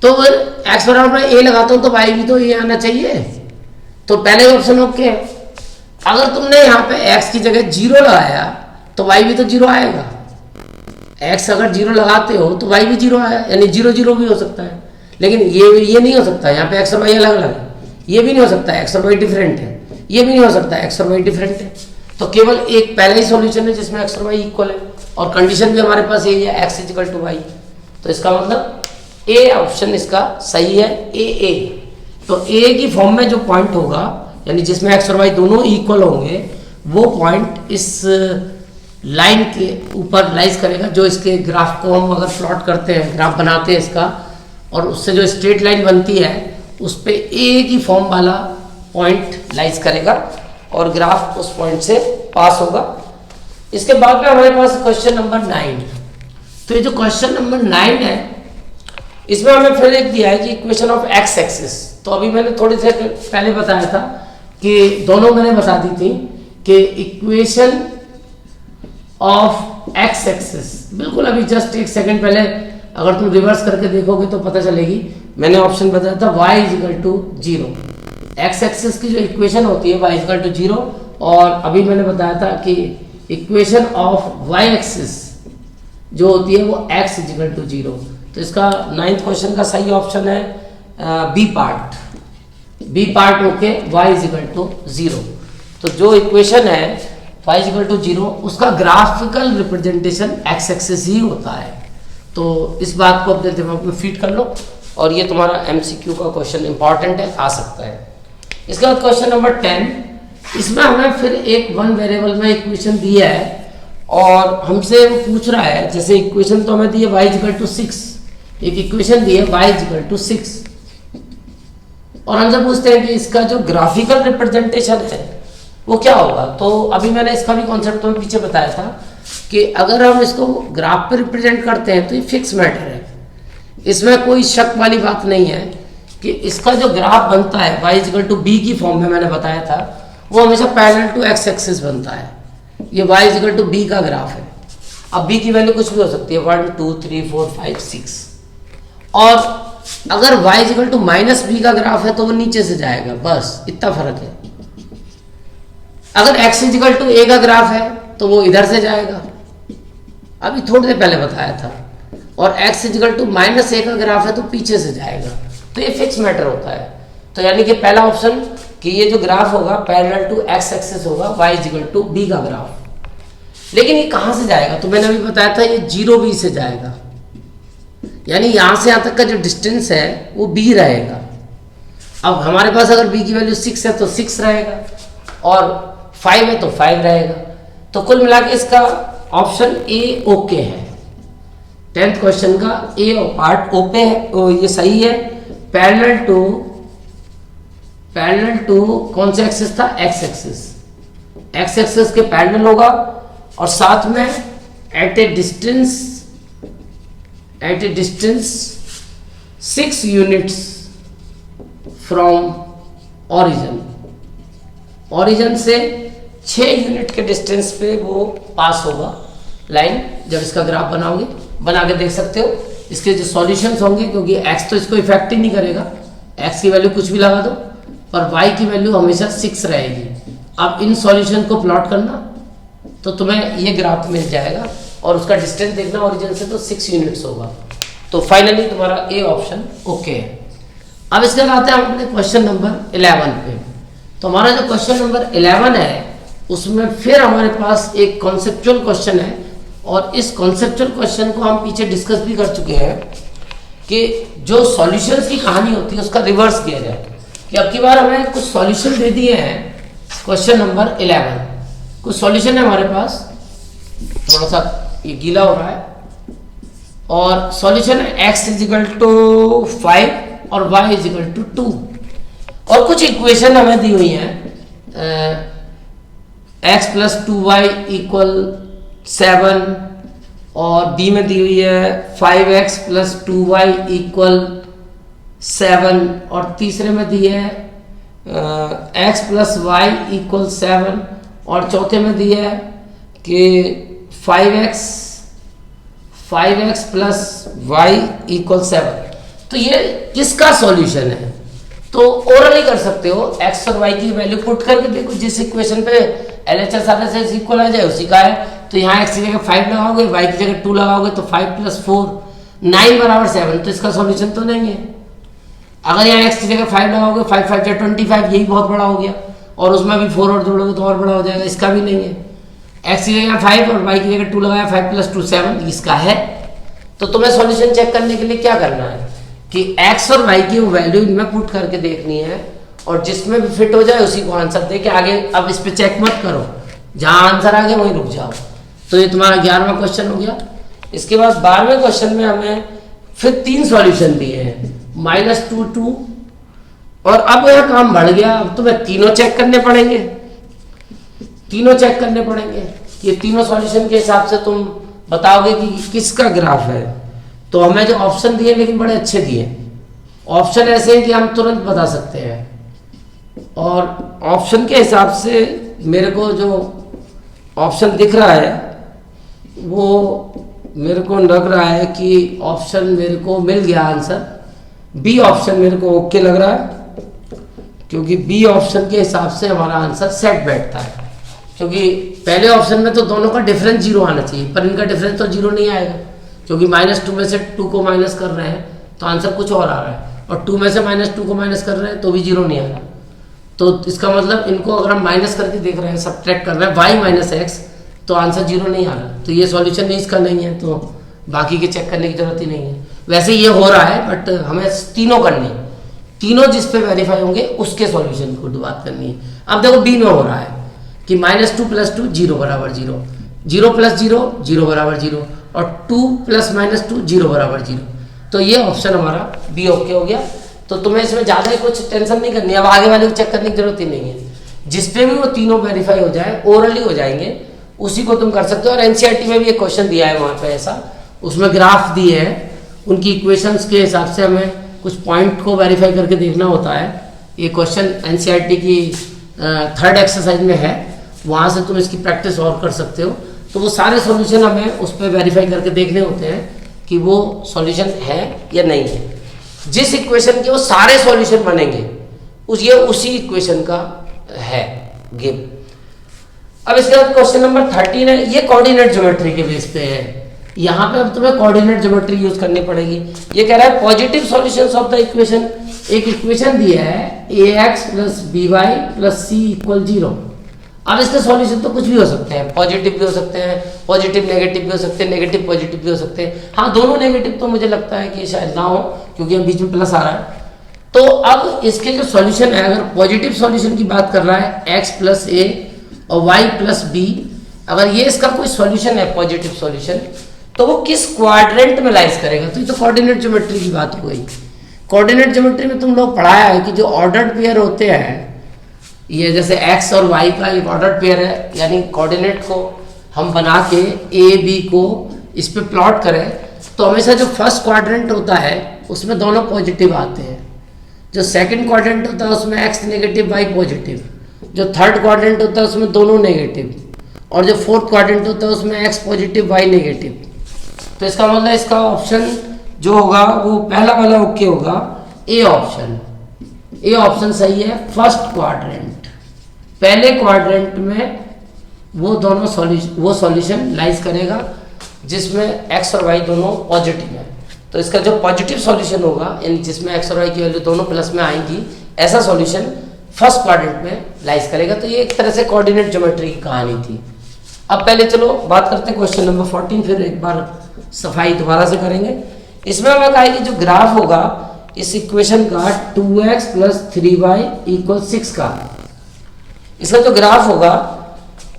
[SPEAKER 1] तो x बराबर a लगाता हूं तो y भी तो ये आना चाहिए। तो पहले ऑप्शन ओके है। अगर तुमने यहाँ पे x की जगह 0 लगाया तो y भी तो 0 आएगा। x अगर 0 लगाते हो तो y भी 0 आया, यानी 0 0 भी हो सकता है। लेकिन ये नहीं हो सकता, यहाँ पे x और y अलग अलग है। ये भी नहीं हो सकता x और y डिफरेंट है, ये भी नहीं हो सकता x और y डिफरेंट है। तो केवल एक पहला ही सॉल्यूशन है जिसमें x और y इक्वल है, और कंडीशन भी हमारे पास यही है, x इक्वल टू y। तो इसका मतलब ए ऑप्शन इसका सही है, ए। तो ए की फॉर्म में जो पॉइंट होगा, यानी जिसमें x और y दोनों इक्वल होंगे, वो पॉइंट इस लाइन के ऊपर लाइज करेगा। जो इसके ग्राफ को हम अगर प्लॉट करते हैं, ग्राफ बनाते हैं इसका, और उससे जो स्ट्रेट लाइन बनती है उस पे ए की फॉर्म वाला पॉइंट लाइज करेगा, और ग्राफ उस पॉइंट से पास होगा। इसके बाद में हमारे पास क्वेश्चन नंबर 9। तो ये जो क्वेश्चन नंबर 9 है, इसमें हमें फिर एक दिया है कि इक्वेशन ऑफ एक्स एक्सिस। तो अभी मैंने थोड़ी देर पहले बताया था कि दोनों मैंने बता दी थी कि इक्वेशन ऑफ एक्स एक्सिस, बिल्कुल अभी जस्ट एक सेकंड पहले अगर तुम रिवर्स करके देखोगे तो पता चलेगी। मैंने ऑप्शन बताया था y is equal to 0। X axis की जो इक्वेशन होती है y इज इक्वल टू 0, और अभी मैंने बताया था कि इक्वेशन ऑफ y एक्सिस जो होती है वो x इज इक्वल टू 0। तो इसका 9th क्वेश्चन का सही ऑप्शन है B part okay, y is equal to 0। तो जो इक्वेशन है y इज इक्वल टू 0, उसका ग्राफिकल रिप्रेजेंटेशन x एक्सिस ही होता है। तो इस बात को अपने दिमाग में फीड कर लो, और ये तुम्हारा MCQ का क्वेश्चन इंपॉर्टेंट है, आ सकता है। इसके बाद क्वेश्चन नंबर 10, इसमें हमें फिर एक वन वेरिएबल में इक्वेशन दिया है, और हमसे वो पूछ रहा है, जैसे इक्वेशन तो हमें दी है y इज इक्वल टू 6, एक इक्वेशन दी है y इज इक्वल टू 6, और हमसे पूछते हैं कि इसका जो ग्राफिकल रिप्रेजेंटेशन है वो क्या होगा। तो अभी मैंने इसका भी कॉन्सेप्ट तुम्हें पीछे बताया था कि अगर हम इसको ग्राफ पे रिप्रेजेंट करते हैं तो ये फिक्स मैटर है, इसमें कोई शक वाली बात नहीं है कि इसका जो ग्राफ बनता है y इक्वल टू b की फॉर्म में, मैंने बताया था, वो हमेशा पैरेलल टू x एक्सिस बनता है। ये y इक्वल टू b का ग्राफ है। अब b की वैल्यू कुछ भी हो सकती है, 1 2 3 4 5 6, और अगर y equal to minus b का ग्राफ है तो वो नीचे से जाएगा, बस इतना फर्क है। अगर x इक्वल टू a का ग्राफ है तो वो इधर से जाएगा, अभी थोड़ी देर पहले बताया था, और x equal to minus a का ग्राफ है तो पीछे से जाएगा। तो ये फिक्स मैटर होता है। तो यानी कि पहला ऑप्शन कि ये जो ग्राफ होगा पैरेलल टू x एक्सिस होगा, y इक्वल टू b का ग्राफ। लेकिन ये कहाँ से जाएगा, तो मैंने अभी बताया था ये 0b से जाएगा, यानी यहाँ से यहाँ तक का जो डिस्टेंस है वो b रहेगा। अब हमारे पास अगर b की वैल्यू 6 है तो 6 रहेगा, और 5 है तो 5 रहेगा। तो कुल मिला के इसका ऑप्शन ए ओके है। 10th क्वेश्चन का ए पार्ट ओ पे है, ये सही है। पैरेलल टू कौन सा एक्सिस था, एक्स एक्सिस, एक्स एक्सिस के पैरेलल होगा और साथ में at a distance 6 units from origin से 6 यूनिट के डिस्टेंस पे वो पास होगा लाइन। जब इसका ग्राफ बनाओगे, बना के देख सकते हो इसके जो सॉल्यूशंस होंगे, क्योंकि x तो इसको इफेक्ट ही नहीं करेगा, x की वैल्यू कुछ भी लगा दो, पर y की वैल्यू हमेशा 6 रहेगी। अब इन सॉल्यूशन को प्लॉट करना तो तुम्हें ये ग्राफ मिल जाएगा और उसका डिस्टेंस देखना ओरिजिन से तो 6 यूनिट्स होगा। तो फाइनली तुम्हारा ए ऑप्शन ओके है। अब इसके बाद आते हैं हम अपने क्वेश्चन नंबर 11 पे। तो हमारा जो क्वेश्चन नंबर 11 है उसमें फिर हमारे पास एक कॉन्सेप्चुअल क्वेश्चन है और इस कॉन्सेप्चुअल क्वेश्चन को हम पीछे डिस्कस भी कर चुके हैं कि जो सॉल्यूशंस की कहानी होती है उसका रिवर्स किया जाए। कि अब की बार हमें कुछ सॉल्यूशन दे दिए हैं क्वेश्चन नंबर 11, कुछ सॉल्यूशन है हमारे पास, थोड़ा सा ये गीला हो रहा है, और सॉल्यूशन है x = 5 और y = 2 और कुछ इक्वेशन हमें दी हुई हैं x + 2y = 7 और b में दी हुई है 5x + 2y = 7 और तीसरे में दी है x + y = 7 और चौथे में दी है कि 5x + y = 7। तो ये किसका सॉल्यूशन है? तो ओरली कर सकते हो, x और y की वैल्यू पुट करके देखो, जिस इक्वेशन पे LHS RHS इक्वल आ जाए उसी का है। तो यहाँ x की जगह 5 लगाओगे, y की जगह 2 लगाओगे तो 5 + 4 9 = 7, तो इसका सॉल्यूशन तो नहीं है। अगर यहाँ x की जगह 5 लगाओगे, 5 × 5 = 25, यही बहुत बड़ा हो गया, और उसमें भी 4 और जोड़ोगे तो और बड़ा हो जाएगा, इसका भी नहीं है। x की जगह 5 और y की जगह 2 लगाया, 5 + 2 = 7, इसका है। तो तुम्हें सॉल्यूशन चेक करने के लिए क्या करना है कि x और y की वैल्यू इनमें पुट करके देखनी है और जिसमें भी फिट हो जाए उसी को आंसर दे के आगे, अब इस पे चेक मत करो, जहां आंसर आ गया वहीं रुक जाओ। तो ये तुम्हारा 11वां क्वेश्चन हो गया। इसके बाद 12वें क्वेश्चन में हमें फिर 3 सॉल्यूशन दिए हैं, -2 2, और अब यह काम बढ़ गया, अब तुम्हें तीनों चेक करने पड़ेंगे, ये तीनों सॉल्यूशन के हिसाब से तुम बताओगे कि किसका ग्राफ है। तो हमें जो ऑप्शन दिए लेकिन बड़े अच्छे दिए, ऑप्शन ऐसे हैं कि हम तुरंत बता सकते हैं, और ऑप्शन के हिसाब से मेरे को जो ऑप्शन दिख रहा है वो मेरे को लग रहा है कि ऑप्शन मेरे को मिल गया आंसर, बी ऑप्शन मेरे को ओके लग रहा है, क्योंकि बी ऑप्शन के हिसाब से हमारा आंसर सेट बैठता है। क्योंकि पहले ऑप्शन में तो दोनों का डिफरेंस 0 आना चाहिए, पर इनका डिफरेंस तो 0 नहीं आएगा, क्योंकि -2 में से 2 को माइनस कर रहे हैं तो आंसर कुछ और आ रहा है, और 2 में से -2 को माइनस कर रहे हैं तो भी 0 नहीं आ रहा। तो इसका मतलब इनको अगर हम माइनस करके देख रहे हैं, सब्ट्रैक्ट कर रहे हैं y - x, तो आंसर 0 नहीं आ रहा। तो ये सॉल्यूशन नहीं, इसका नहीं है, तो बाकी के चेक करने की जरूरत ही नहीं है। वैसे ये हो रहा है, बट हमें तीनों करनी, तीनों जिस पे वेरीफाई होंगे उसके सॉल्यूशन को बात करनी है। अब देखो बी में हो रहा है कि -2 + 2 0 = 0, 0 + 0 0 = 0, और 2 + -2 0 = 0। तो ये ऑप्शन हमारा बी ओके हो गया। तो तुम्हें इसमें ज़्यादा कुछ टेंशन नहीं करनी है, अब आगे वाले को चेक करने की जरूरत ही नहीं है। जिस पे भी वो तीनों वेरीफाई हो जाए, ओरली हो जाएंगे, उसी को तुम कर सकते हो। और एनसीईआरटी में भी एक क्वेश्चन दिया है वहाँ पे ऐसा, उसमें ग्राफ दिए हैं, उनकी इक्वेशंस के हिसाब से हमें कुछ पॉइंट को वेरीफाई करके देखना होता है। ये क्वेश्चन एनसीईआरटी की 3rd एक्सरसाइज में है, वहाँ से तुम इसकी प्रैक्टिस और कर सकते हो। तो वो सारे सॉल्यूशन हमें उस पर वेरीफाई करके देखने होते हैं कि वो सॉल्यूशन है या नहीं है। जिस इक्वेशन के वो सारे सॉल्यूशन बनेंगे ये उसी इक्वेशन का है गिव। अब इसके बाद क्वेश्चन नंबर 13 है, ये कोऑर्डिनेट ज्योमेट्री के बेस पे है। यहाँ पे अब तुम्हें कोऑर्डिनेट ज्योमेट्री यूज करनी पड़ेगी। ये कह रहा है positive solutions of the equation, एक इक्वेशन दिया है ax + by + c = 0। अब इसके सॉल्यूशन तो कुछ भी हो सकते हैं, पॉजिटिव भी हो सकते हैं, पॉजिटिव नेगेटिव भी हो सकते हैं, नेगेटिव पॉजिटिव भी हो सकते हैं। हाँ, दोनों नेगेटिव तो मुझे लगता है कि शायद ना हो, क्योंकि हम बीच में प्लस आ रहा है। तो अब इसके जो सॉल्यूशन है, अगर पॉजिटिव सॉल्यूशन की बात कर रहा है x + a और y + b, अगर ये इसका कोई सॉल्यूशन है पॉजिटिव सॉल्यूशन, तो वो किस क्वाड्रेंट में लाइज करेगा। तो ये तो कोऑर्डिनेट ज्योमेट्री की बात हो गई। कोऑर्डिनेट ज्योमेट्री में तुम लोग पढ़ाया है कि जो ऑर्डर्ड पेयर होते हैं, ये जैसे एक्स और वाई का एक ऑर्डर्ड पेयर है, यानी कोऑर्डिनेट को हम बना के ए बी को इस पे प्लॉट करें तो हमेशा जो फर्स्ट क्वाड्रेंट होता है उसमें दोनों पॉजिटिव आते हैं, जो सेकंड क्वाड्रेंट होता है उसमें एक्स नेगेटिव वाई पॉजिटिव, जो थर्ड क्वाड्रेंट होता है उसमें दोनों नेगेटिव, और जो फोर्थ क्वाड्रेंट होता है उसमें एक्स पॉजिटिव वाई नेगेटिव। तो इसका मतलब इसका ऑप्शन जो होगा वो पहला वाला ओके होगा, ए ऑप्शन। ए ऑप्शन सही है। फर्स्ट क्वाड्रेंट, पहले क्वाड्रेंट में वो दोनों सॉल्यूशन लाइज करेगा जिसमें एक्स और वाई दोनों पॉजिटिव है। तो इसका जो पॉजिटिव सॉल्यूशन होगा, यानी जिसमें एक्स और वाई की वैल्यू दोनों प्लस में आएंगी, ऐसा सॉल्यूशन फर्स्ट क्वाड्रेंट में लाइज करेगा। तो ये एक तरह से कोऑर्डिनेट ज्योमेट्री की कहानी थी। अब पहले चलो बात करते हैं क्वेश्चन नंबर 14, फिर एक बार सफाई दोबारा से करेंगे। इसमें हमें कहा है कि जो ग्राफ होगा इस इक्वेशन का 2x + 3y = 6 का, इसका जो ग्राफ होगा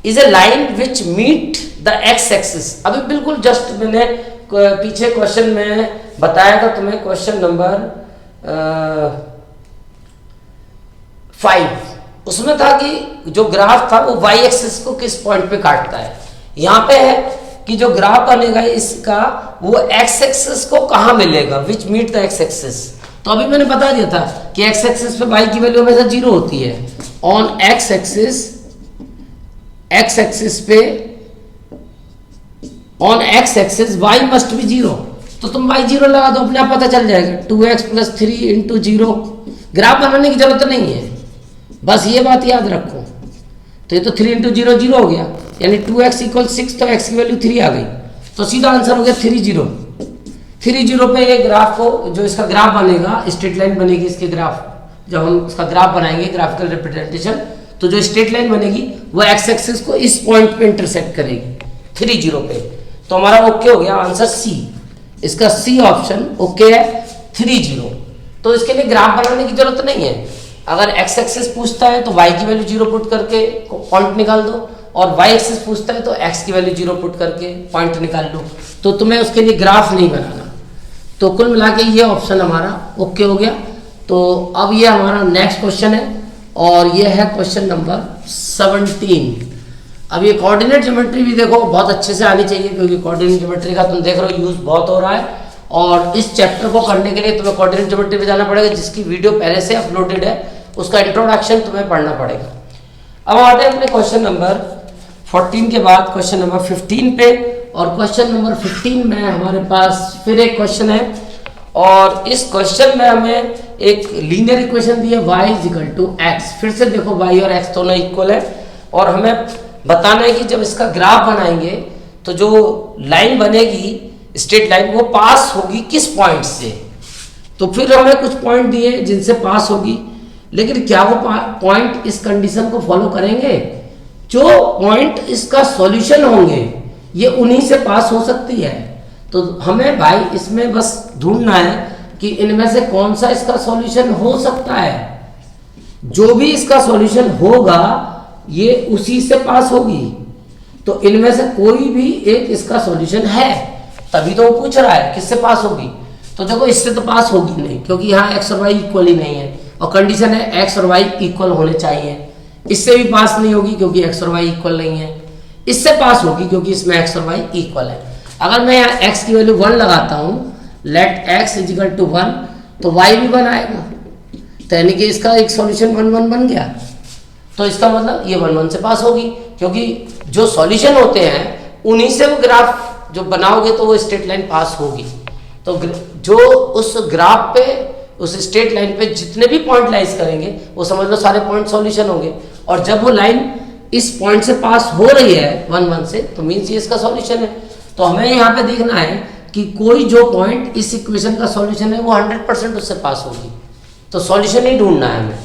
[SPEAKER 1] is a line which meet the x axis. अभी बिल्कुल जस्ट मैंने पीछे क्वेश्चन में बताया था तुम्हें, क्वेश्चन नंबर 5, उसमें था कि जो ग्राफ था वो वाई एक्सिस को किस पॉइंट पे काटता है। यहाँ पे है कि जो ग्राफ बनेगा इसका वो एक्स एक्सिस को कहाँ मिलेगा, which meet the x axis. तो अभी मैंने बता दिया था कि एक्स एक्सिस पे वाई की वैल्यू हमेशा 0 होती है। ऑन एक्स एक्सिस पे on x axis y must be 0। तो तुम वाई 0 लगा दो, अपने आप पता चल जाएगा। 2x + 3 × 0। ग्राफ बनाने की जरूरत नहीं है, बस ये बात याद रखो। तो ये तो 3 × 0 0 हो गया, यानी 2x = 6, तो x की वैल्यू 3 आ गई। तो सीधा आंसर हो गया 3 0। 3 0 पे ये ग्राफ को, जो इसका ग्राफ बनेगा, स्ट्रेट लाइन बनेगी इसके ग्राफ, जब हम इसका ग्राफ बनाएंगे ग्राफिकल रिप्रेजेंटेशन, तो जो स्ट्रेट लाइन बनेगी वो एक्स एक्सिस को इस पॉइंट पे इंटरसेक्ट करेगी 3 0 पे। तो हमारा ओके हो गया आंसर सी। इसका सी ऑप्शन ओके है 3 0। तो इसके लिए ग्राफ बनाने की जरूरत नहीं है। अगर एक्स एक्सिस पूछता है तो वाई की वैल्यू 0 पुट करके पॉइंट निकाल दो, और वाई एक्सिस पूछता है तो एक्स की वैल्यू 0 पुट करके पॉइंट निकाल लो। तो तुम्हें उसके लिए ग्राफ नहीं बनाना। तो कुल मिला के ये ऑप्शन हमारा ओके हो गया। तो अब ये हमारा नेक्स्ट क्वेश्चन है, और ये है क्वेश्चन नंबर 17। अब ये कोऑर्डिनेट ज्योमेट्री भी देखो बहुत अच्छे से आनी चाहिए, क्योंकि कोऑर्डिनेट ज्योमेट्री का तुम देख रहे हो यूज बहुत हो रहा है। और इस चैप्टर को करने के लिए तुम्हें कोऑर्डिनेट ज्योमेट्री पे जाना पड़ेगा, जिसकी वीडियो पहले से अपलोडेड है, उसका इंट्रोडक्शन तुम्हें पढ़ना पड़ेगा। अब आते हैं अपने क्वेश्चन नंबर 14 के बाद क्वेश्चन नंबर 15 पे। और क्वेश्चन नंबर 15 में हमारे पास फिर एक क्वेश्चन है, और इस क्वेश्चन में हमें एक लीनियर इक्वेशन दी है y = x। फिर से देखो y और x दोनों इक्वल है, और हमें बताना है कि जब इसका ग्राफ बनाएंगे तो जो लाइन बनेगी स्ट्रेट लाइन, वो पास होगी किस पॉइंट से। तो फिर हमें कुछ पॉइंट दिए जिनसे पास होगी, लेकिन क्या वो पॉइंट इस कंडीशन को फॉलो करेंगे। जो पॉइंट इसका सॉल्यूशन होंगे ये उन्हीं से पास हो सकती है। तो हमें भाई इसमें बस ढूंढना है कि इनमें से कौन सा इसका सॉल्यूशन हो सकता है। जो भी इसका सॉल्यूशन होगा ये उसी से पास होगी। तो इनमें से कोई भी एक इसका सॉल्यूशन है, तभी तो वो पूछ रहा है किससे पास होगी। तो देखो इससे तो पास होगी नहीं, क्योंकि यहाँ एक्स और वाई इक्वल ही नहीं है, और कंडीशन है एक्स और वाई इक्वल होने चाहिए। इससे भी पास नहीं होगी क्योंकि एक्स और वाई इक्वल नहीं है। इससे पास होगी क्योंकि इसमें एक्स और वाई इक्वल है। अगर मैं यहाँ x की वैल्यू 1 लगाता हूँ, लेट x = 1, तो y भी 1 आएगा। तो यानी कि इसका एक सॉल्यूशन 1 1 बन गया। तो इसका मतलब ये 1 1 से पास होगी, क्योंकि जो सॉल्यूशन होते हैं उन्हीं से वो ग्राफ जो बनाओगे तो वो स्ट्रेट लाइन पास होगी। तो जो उस ग्राफ पे, उस स्ट्रेट लाइन पे जितने भी पॉइंट लाइज करेंगे वो समझ लो सारे पॉइंट सॉल्यूशन होंगे। और जब वो लाइन इस पॉइंट से पास हो रही है 1 1 से, तो मीन्स ये इसका सॉल्यूशन है। तो हमें यहाँ पे देखना है कि कोई जो पॉइंट इस इक्वेशन का सॉल्यूशन है वो 100% उससे पास होगी। तो सॉल्यूशन ही ढूंढना है हमें।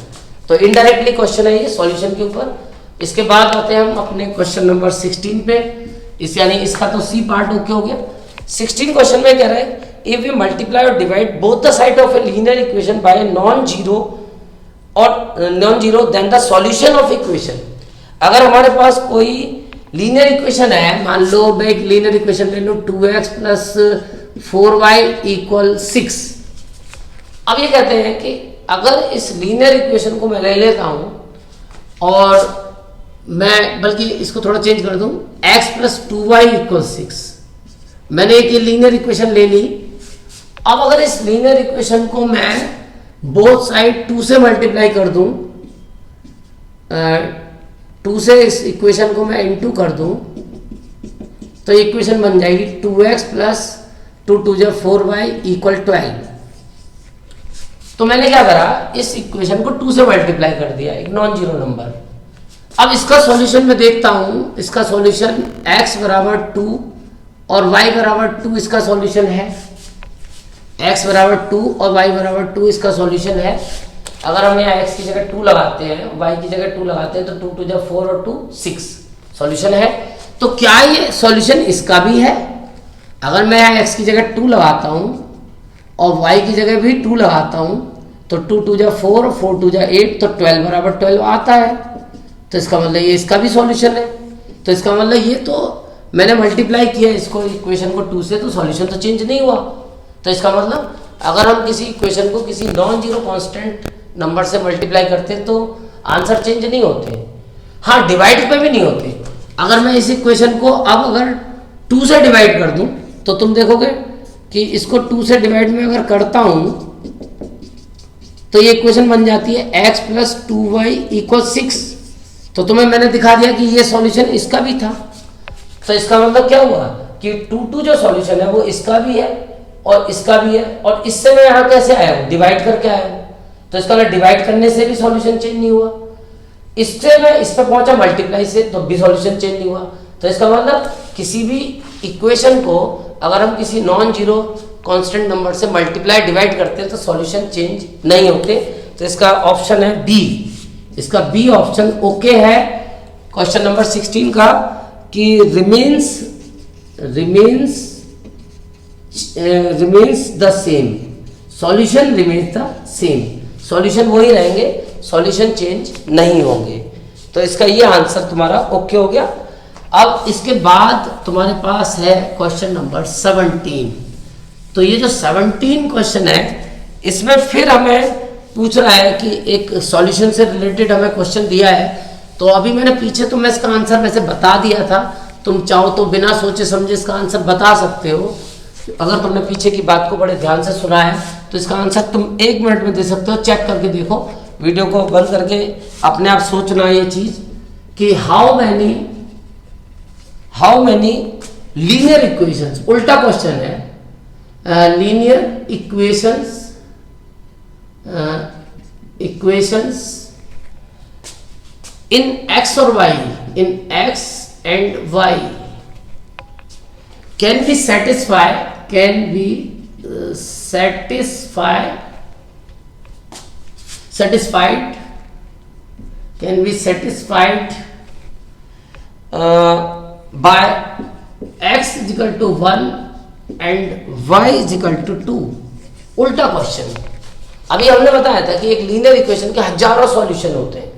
[SPEAKER 1] तो इनडायरेक्टली क्वेश्चन है ये सॉल्यूशन के ऊपर। इसके बाद आते हैं हम अपने क्वेश्चन नंबर 16 पे। इस यानी इसका तो सी पार्ट ओके हो गया। 16 क्वेश्चन में कह रहा है इफ वी मल्टीप्लाई और divide both the side of a linear equation by non zero then the solution of equation. अगर हमारे पास कोई लीनियर इक्वेशन है, मान लो मैं एक लीनियर इक्वेशन ले लूँ 2x प्लस 4y इक्वल 6। अब ये कहते हैं कि अगर इस लीनियर इक्वेशन को मैं ले लेता हूं और मैं बल्कि इसको थोड़ा चेंज कर दूं, x प्लस 2y इक्वल 6, मैंने एक ये लीनियर इक्वेशन ले ली। अब अगर इस लीनियर इक्वेशन को मैं बोथ साइड 2 से मल्टीप्लाई कर दूं, 2 से इस इक्वेशन को मैं इनटू कर दूं, तो इक्वेशन बन जाएगी 2x प्लस 2 2 जा 4y इक्वल 12। तो मैंने क्या करा, इस इक्वेशन को 2 से मल्टीप्लाई कर दिया, एक नॉन जीरो नंबर। अब इसका सॉल्यूशन मैं देखता हूं, इसका सॉल्यूशन x बराबर 2 और y बराबर 2 इसका सॉल्यूशन है। x बराबर 2 और y बराबर 2 इसका सॉल्यूशन है। अगर हम यहाँ x की जगह 2 लगाते हैं, y की जगह 2 लगाते हैं, तो 2 2 जा 4 और 2 6 सॉल्यूशन है। तो क्या ये सॉल्यूशन इसका भी है? अगर मैं यहाँ x की जगह 2 लगाता हूँ और y की जगह भी 2 लगाता हूँ, तो 2 2 जा 4 4 2 जा 8, तो 12 बराबर 12 आता है। तो इसका मतलब ये इसका भी सॉल्यूशन है। तो इसका मतलब ये तो मैंने मल्टीप्लाई किया इसको, इक्वेशन को 2 से, तो सॉल्यूशन तो चेंज नहीं हुआ। तो इसका मतलब अगर हम किसी इक्वेशन को किसी नॉन जीरो कांस्टेंट नंबर से मल्टीप्लाई करते हैं तो आंसर चेंज नहीं होते। हाँ, डिवाइड पे भी नहीं होते। अगर मैं इस इक्वेशन को अब अगर 2 से डिवाइड कर दूं, तो तुम देखोगे कि इसको 2 से डिवाइड में अगर करता हूं तो ये इक्वेशन बन जाती है x प्लस 2y इक्वल 6। तो तुम्हें मैंने दिखा दिया कि ये सॉल्यूशन इसका भी था। तो इसका मतलब क्या हुआ कि 2 2 जो सॉल्यूशन है वो इसका भी है और इसका भी है, और इससे मैं यहाँ कैसे आया हूँ, डिवाइड करके आया हूँ। तो इसका मतलब डिवाइड करने से भी सॉल्यूशन चेंज नहीं हुआ, इससे मैं इस पर पहुंचा मल्टीप्लाई से, तो भी सॉल्यूशन चेंज नहीं हुआ। तो इसका मतलब किसी भी इक्वेशन को अगर हम किसी नॉन जीरो कांस्टेंट नंबर से मल्टीप्लाई डिवाइड करते हैं तो सॉल्यूशन चेंज नहीं होते। तो इसका ऑप्शन है बी, इसका बी ऑप्शन ओके है क्वेश्चन नंबर 16 का, कि remains the same, solution remains the same, solution वही रहेंगे, सॉल्यूशन चेंज नहीं होंगे। तो इसका ये आंसर तुम्हारा ओके हो गया। अब इसके बाद तुम्हारे पास है क्वेश्चन नंबर 17। तो ये जो 17 क्वेश्चन है, इसमें फिर हमें पूछ रहा है कि एक सॉल्यूशन से रिलेटेड हमें क्वेश्चन दिया है। तो अभी मैंने पीछे तुम्हें इसका आंसर वैसे बता दिया था, तुम चाहो तो बिना सोचे समझे इसका आंसर बता सकते हो। अगर तुमने पीछे की बात को बड़े ध्यान से सुना है तो इसका आंसर तुम 1 मिनट में दे सकते हो। चेक करके देखो, वीडियो को बंद करके अपने आप सोचना ये चीज कि हाउ मैनी लीनियर इक्वेशंस, उल्टा क्वेश्चन है, linear equations in x or y, in x and y can be satisfied by x is equal to 1 and y is equal to 2। उल्टा क्वेश्चन। अभी हमने बताया था कि एक लीनियर इक्वेशन के हजारों सॉल्यूशन होते हैं।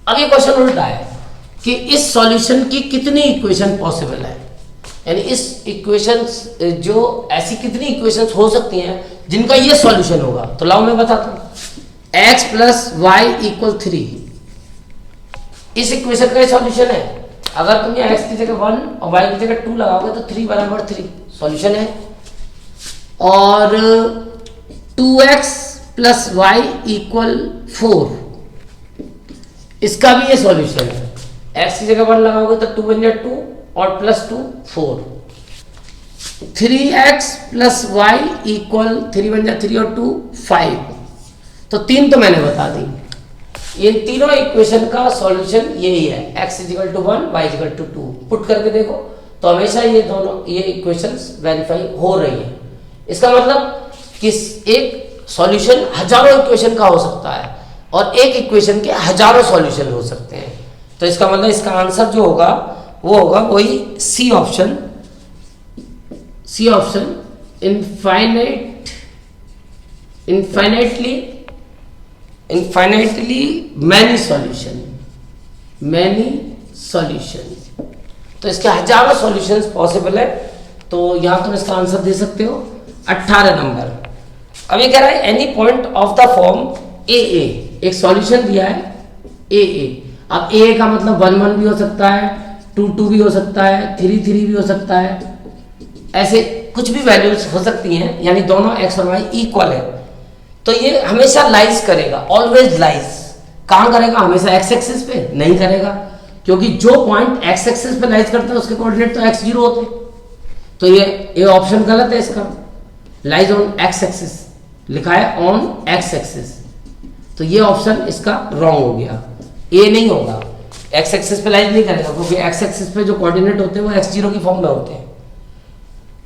[SPEAKER 1] अब ये क्वेश्चन उल्टा है कि इस सॉल्यूशन की कितनी इक्वेशन पॉसिबल है, यानी इस इक्वेशंस जो ऐसी कितनी इक्वेशंस हो सकती हैं जिनका ये सॉल्यूशन होगा। तो लाओ मैं बताता हूं, x प्लस वाई इक्वल 3, इस इक्वेशन का ये सॉल्यूशन है। अगर तुम ये x की जगह 1 और y की जगह 2 लगाओगे तो 3 बराबर 3 सॉल्यूशन है। और 2x प्लस वाई इक्वल 4, इसका भी ये सॉल्यूशन है। x की जगह 1 लगाओगे तो 2 बन जाए 2 और plus 2 4। 3x plus y equal 3 बन जाए 3 और 2 5। तो 3 तो मैंने बता दी। ये तीनों इक्वेशन का सॉल्यूशन यही है, x equal to 1 y equal to 2। Put करके देखो तो हमेशा ये इक्वेशंस वेरीफाई हो रही है। इसका मतलब कि एक सॉल्यूशन हजारों इक्वेशन का हो सकता है और एक इक्वेशन के हजारों सॉल्यूशन हो सकते हैं। तो इसका मतलब इसका आंसर जो होगा वो होगा वही C option, infinitely many solution. तो इसके हजारों सॉल्यूशंस पॉसिबल है। तो यहाँ तुम इसका आंसर दे सकते हो 18 नंबर। अब ये कह रहा है any point of the form a a, एक सॉल्यूशन दिया है ए ए। अब ए का मतलब 1 1 भी हो सकता है, 2 2 भी हो सकता है, 3 3 भी हो सकता है, ऐसे कुछ भी वैल्यूज हो सकती हैं, यानी दोनों एक्स और वाई इक्वल है। तो ये हमेशा लाइज करेगा, ऑलवेज लाइज। कहाँ करेगा? हमेशा एक्स एक्सिस पे नहीं करेगा, क्योंकि जो पॉइंट एक्स एक्सिस पे लाइज करता है उसके कोऑर्डिनेट तो x0 होते हैं। तो ये ऑप्शन गलत है इसका, लाइज ऑन एक्स एक्सिस लिखा है ऑन एक्स एक्सिस, तो ये ऑप्शन इसका रॉन्ग हो गया, ए नहीं होगा। एक्स एक्सिस पे लाइज नहीं करेगा, क्योंकि एक्स एक्सिस पे जो कोऑर्डिनेट होते हैं वो x0 की फॉर्म में होते हैं।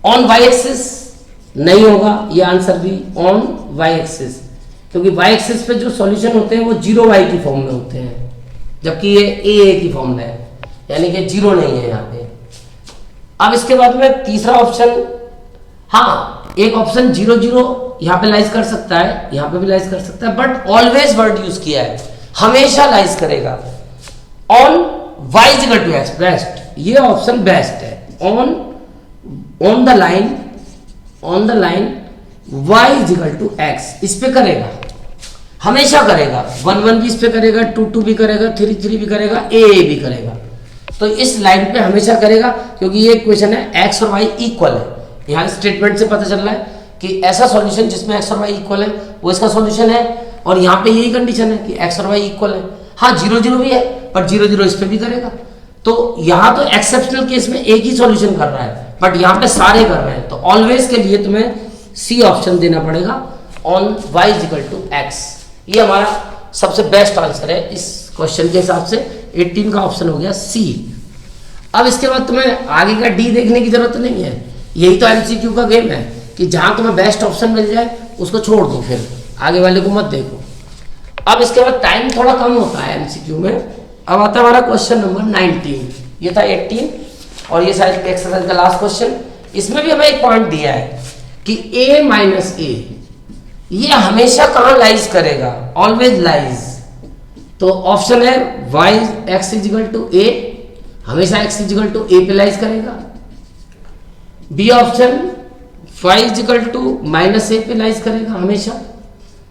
[SPEAKER 1] ऑन वाई एक्सिस नहीं होगा ये आंसर भी, ऑन वाई एक्सिस, क्योंकि वाई एक्सिस पे जो सॉल्यूशन होते हैं वो 0y की फॉर्म में होते हैं, जबकि ये ए की फॉर्म में है, यानी कि 0 नहीं है यहाँ पे। अब इसके बाद में तीसरा ऑप्शन, हाँ एक ऑप्शन 0 0 यहाँ पे लाइज कर सकता है, यहाँ पे भी लाइज कर सकता है, बट ऑलवेज वर्ड यूज किया है, हमेशा लाइज करेगा। On y equal to x, best, ये ऑप्शन बेस्ट है। On the line y equal to x, इस पे करेगा, हमेशा करेगा। 1 1 भी इस पे करेगा, 2 2 भी करेगा, 3 3 भी करेगा, a भी करेगा। तो इस लाइन पे हमेशा करेगा, क्योंकि ये इक्वेशन है x और y इक्वल है। यहाँ स्टेटमेंट से पता चल रहा है कि ऐसा सॉल्यूशन जिसमें x और y इक्वल है वो इसका सॉल्यूशन है, और यहाँ पे यही कंडीशन है कि x और y इक्वल है। हाँ 0 0 भी है, पर 0 0 इस पे भी करेगा। तो यहाँ तो एक्सेप्शनल केस में एक ही सॉल्यूशन कर रहा है, बट यहाँ पे सारे कर रहे हैं, तो ऑलवेज के लिए तुम्हें सी ऑप्शन देना पड़ेगा, on y equal to x. ये हमारा सबसे बेस्ट आंसर है इस क्वेश्चन के हिसाब से। 18 का ऑप्शन हो गया सी। अब इसके बाद तुम्हें आगे का डी देखने की जरूरत नहीं है, यही तो एमसीक्यू का गेम है कि जहां तुम्हें बेस्ट ऑप्शन मिल जाए उसको छोड़ दो, फिर आगे वाले को मत देखो। अब इसके बाद टाइम थोड़ा कम होता है एमसीक्यू में। अब आता है हमारा क्वेश्चन नंबर 19, ये था 18 और ये शायद एक्सरसाइज का लास्ट क्वेश्चन। इसमें भी हमें एक पॉइंट दिया है कि a माइनस ए ये हमेशा कहाँ लाइज करेगा? Always lies. तो ऑप्शन है y x equal to a, हमेशा x इजिकल टू ए पे लाइज करेगा। B option y equal to minus a पे लाइज करेगा हमेशा।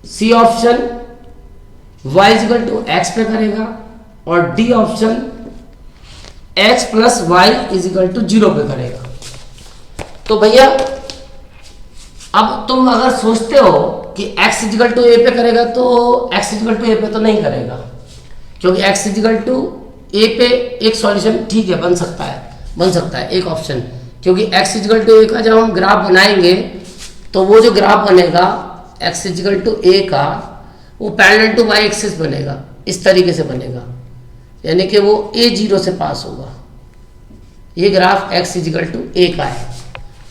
[SPEAKER 1] C option y equal to x पे करेगा, और D option x plus y equal to 0 पे करेगा। तो भैया अब तुम अगर सोचते हो कि x इजिकल टू ए पे करेगा, तो x इजिकल टू ए पे तो नहीं करेगा, क्योंकि x इजिकल टू ए पे एक सॉल्यूशन ठीक है बन सकता है एक ऑप्शन, क्योंकि x इजिकल टू ए का जब हम ग्राफ बनाएंगे तो वो जो ग्राफ बनेगा x इजिकल टू ए का, वो पैरेलल टू y एक्सिस बनेगा, इस तरीके से बनेगा, यानी कि वो a0 से पास होगा। ये graph x equal to a का है,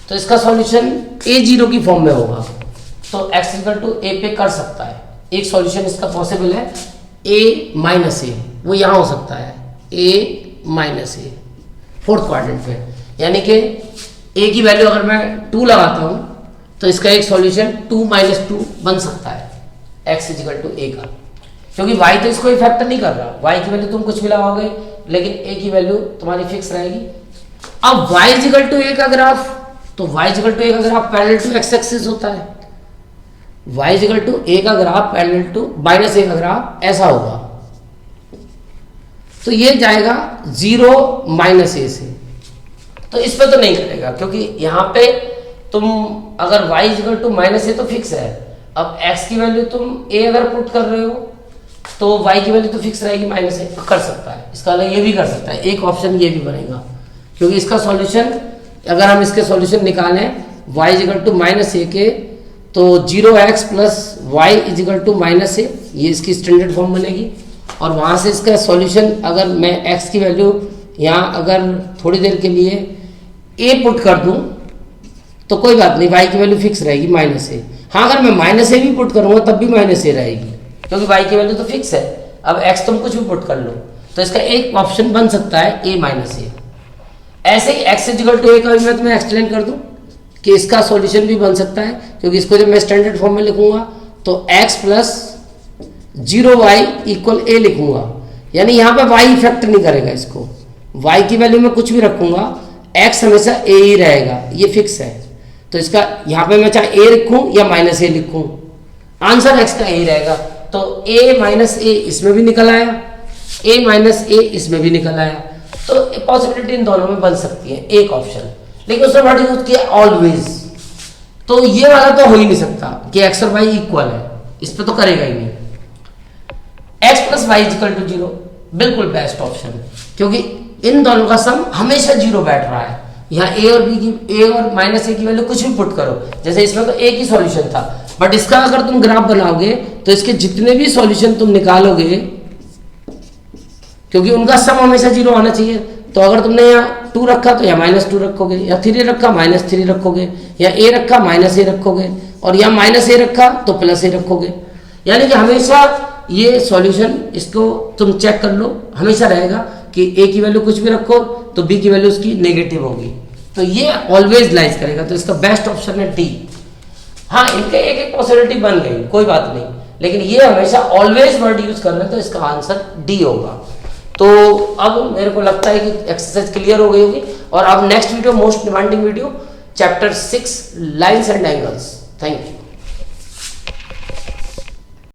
[SPEAKER 1] तो इसका सॉल्यूशन a0 की फॉर्म में होगा, तो x इक्वल टू ए पे कर सकता है। एक सॉल्यूशन इसका पॉसिबल है a माइनस ए, वो यहाँ हो सकता है a minus A fourth quadrant पे, यानी कि a की वैल्यू अगर मैं 2 लगाता हूँ तो इसका एक सॉल्यूशन 2 माइनस 2 बन सकता है x इक्वल टू ए का, क्योंकि y तो इसको इफेक्ट नहीं कर रहा, y की वैल्यू तुम कुछ भी लगाओगे लेकिन a की वैल्यू तुम्हारी फिक्स रहेगी। अब y इक्वल टू ए का ग्राफ, तो y इक्वल टू ए का graph parallel to x axis होता है, y इक्वल टू ए का graph parallel to minus a का ग्राफ ऐसा होगा, तो ये जाएगा 0 माइनस ए से, तो इस पे तो नहीं करेगा, क्योंकि यहाँ पे तुम अगर y इक्वल टू माइनस ए तो फिक्स है। अब x की वैल्यू तुम a अगर पुट कर रहे हो तो y की वैल्यू तो फिक्स रहेगी माइनस ए, कर सकता है, इसका अलग ये भी कर सकता है, एक ऑप्शन ये भी बनेगा, क्योंकि इसका सॉल्यूशन अगर हम इसके सॉल्यूशन निकालें y equal to minus a के, तो 0x plus y equal to minus a, ये इसकी स्टैंडर्ड फॉर्म बनेगी, और वहाँ से इसका सॉल्यूशन अगर मैं x की वैल्यू यहाँ अगर थोड़ी देर के लिए a पुट कर दूँ तो कोई बात नहीं, y की वैल्यू फिक्स रहेगी माइनस ए। हाँ अगर मैं माइनस ए भी पुट करूँगा तब भी माइनस ए रहेगी, क्योंकि y की वैल्यू तो फिक्स है। अब x तुम कुछ भी पुट कर लो, तो इसका एक ऑप्शन बन सकता है a माइनस ए। ऐसे ही x इजिकल टू ए का भी मैं तुम्हें एक्सप्लेन कर दूँ कि इसका सॉल्यूशन भी बन सकता है, क्योंकि इसको जब मैं स्टैंडर्ड फॉर्म में लिखूंगा तो x प्लस 0y इक्वल ए लिखूंगा, यानी यहाँ पे y इफेक्ट नहीं करेगा इसको, y की वैल्यू में कुछ भी रखूंगा, x हमेशा a ही रहेगा, ये फिक्स है। तो इसका यहाँ पे मैं चाहे a लिखूं या माइनस a लिखूं, आंसर x का a ही रहेगा। तो a माइनस a इसमें भी निकल आया, a माइनस a इसमें भी निकल आया। तो पॉसिबिलिटी इन दोनों में बन सकती है एक ऑप्शन, लेकिन उसने वर्ड यूज किया ऑलवेज। तो ये वाला तो हो ही नहीं सकता कि x और y इक्वल है, इस पे तो करेगा ही नहीं। x plus y equal to 0 बिल्कुल बेस्ट ऑप्शन, क्योंकि इन दोनों का सम हमेशा 0 बैठ रहा है। यहाँ a और b की, a और माइनस a की वैल्यू कुछ भी पुट करो, जैसे इसमें तो एक ही सॉल्यूशन था, बट इसका अगर तुम ग्राफ बनाओगे तो इसके जितने भी सॉल्यूशन तुम निकालोगे, क्योंकि उनका सम हमेशा 0 आना चाहिए, तो अगर तुमने यहाँ 2 रखा तो यहाँ -2 रखोगे, या 3 रखा -3 रखोगे, या a रखा -a रखोगे, और यहाँ -a रखा तो +a रखोगे। यानी कि हमेशा ये सॉल्यूशन, इसको तुम चेक कर लो, हमेशा रहेगा कि a की वैल्यू कुछ भी रखो तो b की वैल्यू उसकी नेगेटिव होगी, तो ये ऑलवेज लाइज करेगा। तो इसका बेस्ट ऑप्शन है डी। हाँ, इनके एक एक पॉसिबिलिटी बन गई, कोई बात नहीं, लेकिन ये हमेशा ऑलवेज वर्ड यूज कर रहे हैं, तो इसका आंसर डी होगा। तो अब मेरे को लगता है कि एक्सरसाइज क्लियर हो गई होगी, और अब next video most demanding video chapter 6 lines and angles. Thank you.